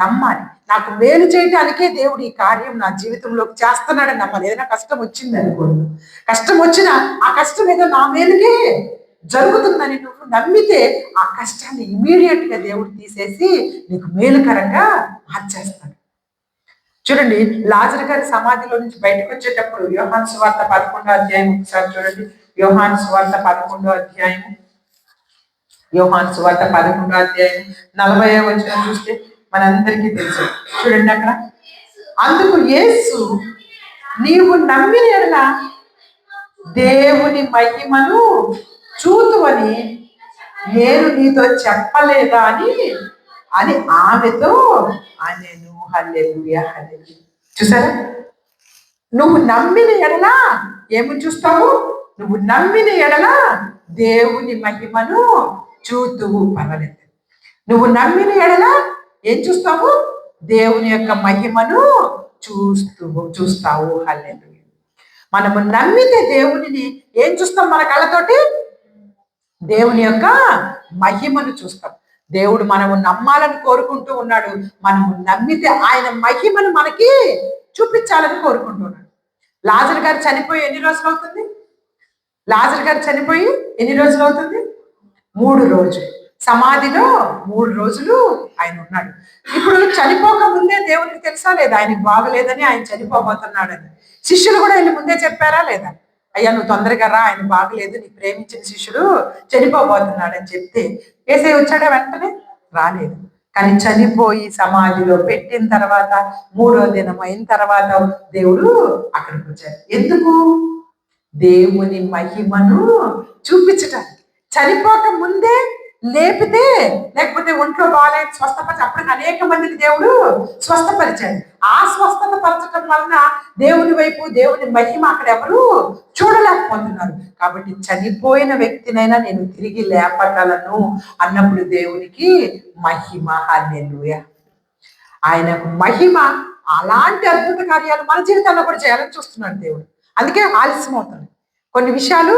నమ్మాలి. నాకు మేలు చేయటానికే దేవుడు ఈ కార్యం నా జీవితంలో చేస్తున్నాడని నమ్మాలి. ఏదైనా కష్టం వచ్చింది అనుకోండి, కష్టం వచ్చినా ఆ కష్టం ఏదో నా మేలుకే జరుగుతుందని నువ్వు నమ్మితే ఆ కష్టాన్ని ఇమీడియట్ గా దేవుడు తీసేసి నీకు మేలుకరంగా మార్చేస్తాడు. చూడండి, లాజరు గారి సమాధిలో నుంచి బయటకు వచ్చేటప్పుడు యోహాను సువార్త 11వ అధ్యాయం ఒకసారి చూడండి. యోహాను సువార్త 11వ అధ్యాయం, యోహాను సువార్త 11వ అధ్యాయం 40వ వచనం చూస్తే మనందరికీ తెలుసు. చూడండి అక్కడ, అందుకు యేసు, నీవు నమ్మిన యెడల దేవుని మహిమను చూతువని నేను నీతో చెప్పలేదా అని ఆమెతో అనెను. హల్లెలూయా, హల్లెలూయా. చూసారా, నువ్వు నమ్మిన ఎడల ఏమి చూస్తావు? నువ్వు నమ్మిన ఎడల దేవుని మహిమను చూతువు. పర్వాలేదు, నువ్వు నమ్మిన ఎడల ఏం చూస్తావు? దేవుని యొక్క మహిమను చూస్తావు. హల్లెలూయా. మనము నమ్మితే దేవునిని ఏం చూస్తాం? మన కళ్ళతోటి దేవుని యొక్క మహిమను చూస్తాం. దేవుడు మనము నమ్మాలని కోరుకుంటూ ఉన్నాడు. మనము నమ్మితే ఆయన మహిమను మనకి చూపించాలని కోరుకుంటున్నాడు. లాజరు గారు చనిపోయి ఎన్ని రోజులు అవుతుంది? లాజరు గారు చనిపోయి ఎన్ని రోజులు అవుతుంది? 3 రోజులు. సమాధిలో 3 రోజులు ఆయన ఉన్నాడు. ఇప్పుడు చనిపోక ముందే దేవునికి తెలుసా లేదా ఆయనకి బాగలేదని, ఆయన చనిపోబోతున్నాడని? శిష్యులు కూడా వెళ్ళి ముందే చెప్పారా లేదా? అయ్యా నువ్వు తొందరగా రా, ఆయన బాగలేదు, నీ ప్రేమించిన శిష్యుడు చనిపోబోతున్నాడని చెప్తే యేసయ్య వచ్చాడా? వెంటనే రాలేదు. కానీ చనిపోయి సమాధిలో పెట్టిన తర్వాత 3వ దినం అయిన తర్వాత దేవుడు అక్కడికి వచ్చాడు. ఎందుకు? దేవుని మహిమను చూపించటానికి. చనిపోక ముందే లేపితే, లేకపోతే ఒంట్లో బాగాలేదు స్వస్థపరిచి, అప్పటికి అనేక మందిని దేవుడు స్వస్థపరిచాడు. ఆ స్వస్థత పరచడం వలన దేవుని వైపు, దేవుని మహిమ అక్కడ ఎవరు చూడలేకపోతున్నారు. కాబట్టి చనిపోయిన వ్యక్తినైనా నేను తిరిగి లేపగలను అన్నప్పుడు దేవునికి మహిమ. హల్లెలూయా. ఆయనకు మహిమ. అలాంటి అద్భుత కార్యాలు మన జీవితంలో కూడా చేయాలని చూస్తున్నాడు దేవుడు. అందుకే ఆలస్యం అవుతుంది. కొన్ని విషయాలు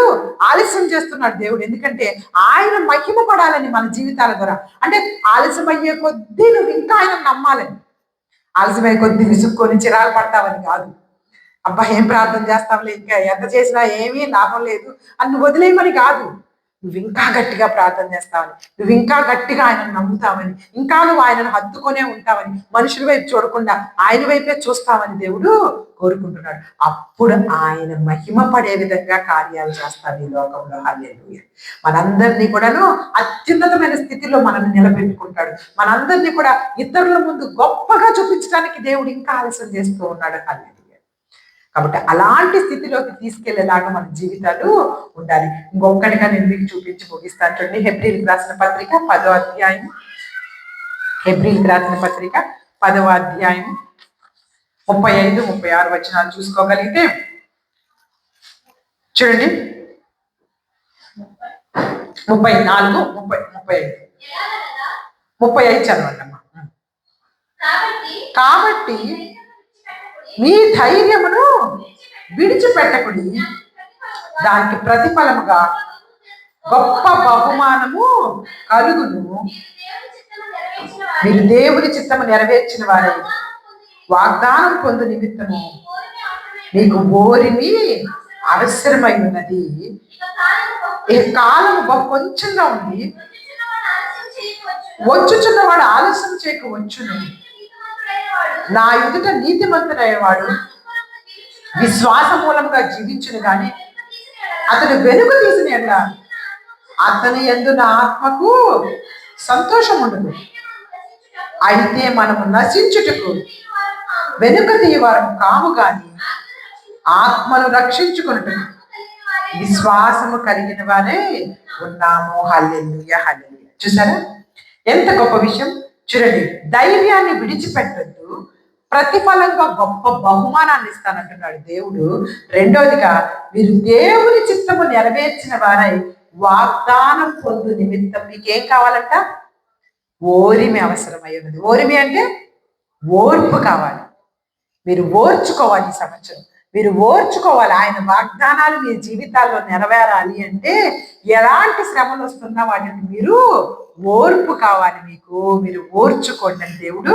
ఆలస్యం చేస్తున్నాడు దేవుడు, ఎందుకంటే ఆయన మహిమ పడాలని మన జీవితాల ద్వారా. అంటే ఆలస్యం అయ్యే కొద్దీ నువ్వు ఇంకా ఆయన నమ్మాలని, ఆలస్యమయ్యే కొద్దీ విసుక్కొని చిరాకు పడతావని కాదు. అబ్బా ఏం ప్రార్థన చేస్తావులే, ఇంకా ఎంత చేసినా ఏమీ లాభం లేదు అని నువ్వు వదిలేయమని కాదు. నువ్వు ఇంకా గట్టిగా ప్రార్థన చేస్తావని, నువ్వు ఇంకా గట్టిగా ఆయనను నమ్ముతావని, ఇంకా నువ్వు ఆయనను హత్తుకొనే ఉంటావని, మనుషుల వైపు చూడకుండా ఆయన వైపే చూస్తావని దేవుడు కోరుకుంటున్నాడు. అప్పుడు ఆయన మహిమ పడే విధంగా కార్యాలు చేస్తాడు ఈ లోకంలో. హల్లెలూయా. మనందరినీ కూడాను అత్యున్నతమైన స్థితిలో మనల్ని నిలబెట్టుకుంటాడు. మనందరినీ కూడా ఇతరుల ముందు గొప్పగా చూపించడానికి దేవుడు ఇంకా ఆలస్యం చేస్తూ ఉన్నాడు. హల్లెలూయా. కాబట్టి అలాంటి స్థితిలోకి తీసుకెళ్లేలాగా మన జీవితాలు ఉండాలి. ఇంకొకటిగా నేను మీకు చూపించి ముగిస్తాను. చూడండి, హెబ్రీలకు రాసిన పత్రిక 10వ అధ్యాయం. హెబ్రీలకు రాసిన పత్రిక 10వ అధ్యాయం 35, 36 వచనాలు చూసుకోగలిగితే చూడండి. 34, 30, 35 చదవండి అమ్మా. కాబట్టి మీ ధైర్యమును విడిచిపెట్టకుడి, దానికి ప్రతిఫలముగా గొప్ప బహుమానము కలుగును. మీరు దేవుని చిత్తము నెరవేర్చిన వారై వాగ్దానం పొందు నిమిత్తము మీకు ఓరిమి అవసరమై ఉన్నది. ఈ కాలము బహు కొంచెంగా ఉంది, వచ్చుచున్నవాడు ఆలస్యం చేయకవచ్చును. నా ఎదుట నీతిమంతుడైనవాడు విశ్వాస మూలంగా జీవించును గాని అతడు వెనుక తీసిన ఎడల అతని యందు నా ఆత్మకు సంతోషం ఉండదు. అయితే మనము నశించుటకు వెనుక తీయవారము కాము గాని ఆత్మను రక్షించుకున్నట్టు విశ్వాసము కలిగిన వారే ఉన్నాము. హల్లెలూయా, హల్లెలూయా. చూసారా ఎంత గొప్ప విషయం. చూడండి, ధైర్యాన్ని విడిచిపెట్టద్దు, ప్రతిఫలంగా గొప్ప బహుమానాన్ని ఇస్తానంటున్నాడు దేవుడు. రెండోదిగా మీరు దేవుని చిత్తము నెరవేర్చిన వారై వాగ్దానం పొందు నిమిత్తం మీకేం కావాలంట? ఓరిమి అవసరమై ఉన్నది. ఓరిమి అంటే ఓర్పు కావాలి. మీరు ఓర్చుకోవాలి. ఈ సంవత్సరం మీరు ఓర్చుకోవాలి. ఆయన వాగ్దానాలు మీ జీవితాల్లో నెరవేరాలి అంటే ఎలాంటి శ్రమలు వస్తున్నా వాటిని మీరు ఓర్పు కావాలి. మీరు ఓర్చుకోండి అని దేవుడు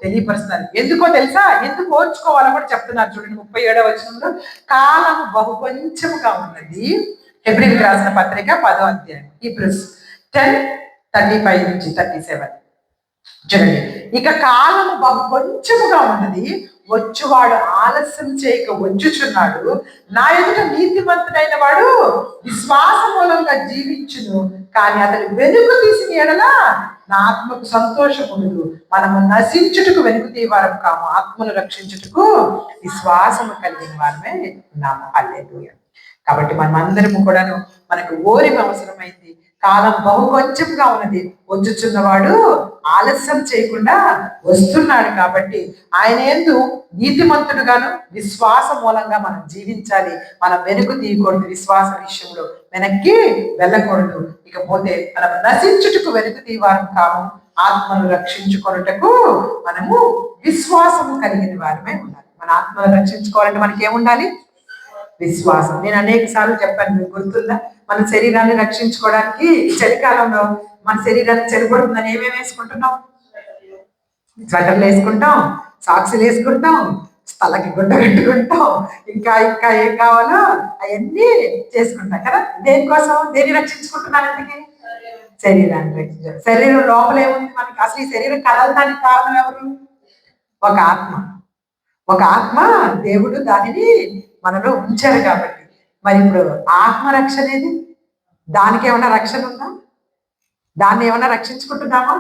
తెలియపరుస్తున్నారు. ఎందుకో తెలుసా? ఎందుకు ఓర్చుకోవాలో కూడా చెప్తున్నారు. చూడండి, 37వ వచనంలో కాలము బహు కొంచెముగా ఉన్నది. హెబ్రీలకు రాసిన పత్రిక 10వ అధ్యాయం, హీబ్రూస్ 10:35 నుంచి 37. చూడండి, ఇక కాలము బహు కొంచెముగా ఉన్నది, వచ్చువాడు ఆలస్యం చేయక వచ్చుచున్నాడు. నా ఎదుట నీతిమంతుడైన వాడు విశ్వాస మూలంగా జీవించును, కానీ అతడు వెనుక తీసిన ఎడల నా ఆత్మకు సంతోషం ఉండదు. మనము నశించుటకు వెనుక తీయవారం కాము, ఆత్మను రక్షించుటకు విశ్వాసము కలిగిన వారమే ఉన్నాము. హల్లెలూయా. కాబట్టి మనమందరము కూడాను మనకు ఓరిమి అవసరమైంది. కాలం బహు కొంచెంగా ఉన్నది, వచ్చుచున్నవాడు ఆలస్యం చేయకుండా వస్తున్నాడు. కాబట్టి ఆయన యందు నీతిమంతుడుగాను విశ్వాస మూలంగా మనం జీవించాలి. మనం వెనుక తీయకూడదు, విశ్వాస విషయంలో వెనక్కి వెళ్ళకూడదు. ఇకపోతే మనం నశించుటకు వెనుక తీయవారం కాము, ఆత్మను రక్షించుకొనుటకు మనము విశ్వాసము కలిగిన వారమే ఉండాలి. మన ఆత్మను రక్షించుకోవాలంటే మనకి ఏముండాలి? విశ్వాసం. నేను అనేక సార్లు చెప్పాను, మీకు గుర్తుందా? మన శరీరాన్ని రక్షించుకోవడానికి చలికాలంలో మన శరీరాన్ని చలిపడుతుందని ఏమేమి వేసుకుంటున్నాం? స్వెటర్లు వేసుకుంటాం, సాక్సులు వేసుకుంటాం, తలకి గుడ్డ పెట్టుకుంటాం, ఇంకా ఇంకా ఏం కావాలో అవన్నీ చేసుకుంటాం కదా. దేనికోసం? దేన్ని రక్షించుకుంటున్నాను? ఇంటికి శరీరాన్ని రక్షించాలి. శరీరం లోపల ఏముంది మనకి? అసలు ఈ శరీరం కదలడానికి కారణం ఎవరు? ఒక ఆత్మ. ఒక ఆత్మ, దేవుడు దానిని మనలో ఉంచారు. కాబట్టి మరి ఇప్పుడు ఆత్మ రక్షణ ఏది? దానికి ఏమైనా రక్షణ ఉందా? దాన్ని ఏమైనా రక్షించుకుంటున్నామా?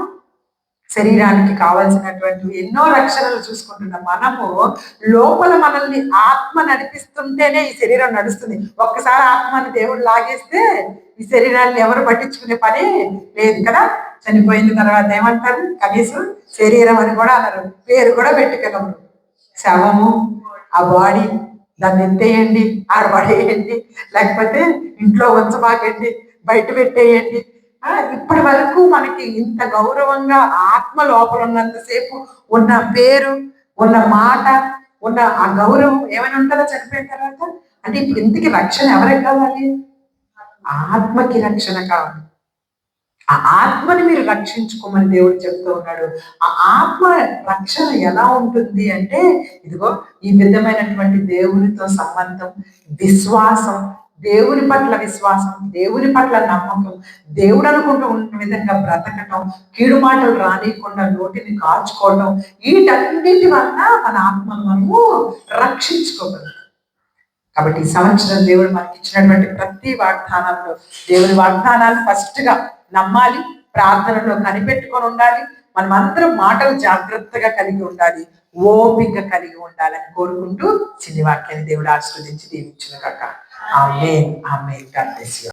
శరీరానికి కావాల్సినటువంటి ఎన్నో రక్షణలు చూసుకుంటున్నాం. మనము లోపల మనల్ని ఆత్మ నడిపిస్తుంటేనే ఈ శరీరం నడుస్తుంది. ఒక్కసారి ఆత్మని దేవుడు లాగేస్తే ఈ శరీరాన్ని ఎవరు పట్టించుకునే పని లేదు కదా. చనిపోయిన తర్వాత ఏమంటారు? కనీసం శరీరం అని కూడా అన్నారు, పేరు కూడా పెట్టుకెళ్ళము. శవము, ఆ బాడీ, దాన్ని ఎత్తేయండి, ఆడబడేయండి, లేకపోతే ఇంట్లో ఉంచబాకండి, బయట పెట్టేయండి. ఇప్పటి వరకు మనకి ఇంత గౌరవంగా ఆత్మ లోపల ఉన్నంతసేపు ఉన్న పేరు, ఉన్న మాట, ఉన్న ఆ గౌరవం ఏమైనా ఉంటుందో చనిపోయిన తర్వాత? అంటే ఇప్పుడు ఇంతకి రక్షణ ఎవరికి కావాలి? ఆత్మకి రక్షణ కావాలి. ఆ ఆత్మని మీరు రక్షించుకోమని దేవుడు చెప్తూ ఉన్నాడు. ఆ ఆత్మ రక్షణ ఎలా ఉంటుంది అంటే, ఇదిగో ఈ విధమైనటువంటి దేవునితో సంబంధం, విశ్వాసం, దేవుని పట్ల విశ్వాసం, దేవుని పట్ల నమ్మకం, దేవుడు అనుకుంటూ ఉన్న విధంగా బ్రతకటం, కీడు మాటలు రానియకుండా నోటిని కాచుకోవడం, వీటన్నిటి వల్ల మన ఆత్మను మనము రక్షించుకోగలం. కాబట్టి ఈ సంవత్సరం దేవుడు మనకి ఇచ్చినటువంటి ప్రతి వాగ్దానంలో దేవుని వాగ్దానాలు ఫస్ట్ గా నమ్మాలి, ప్రార్థనలో కనిపెట్టుకొని ఉండాలి, మనం అందరం మాటలు జాగ్రత్తగా కలిగి ఉండాలి, ఓపిక కలిగి ఉండాలని కోరుకుంటూ చిన్ని వాక్యాన్ని దేవుడు ఆశీర్వదించి దీవించును గాక. ఆమేన్. ఆమేన్. God bless you.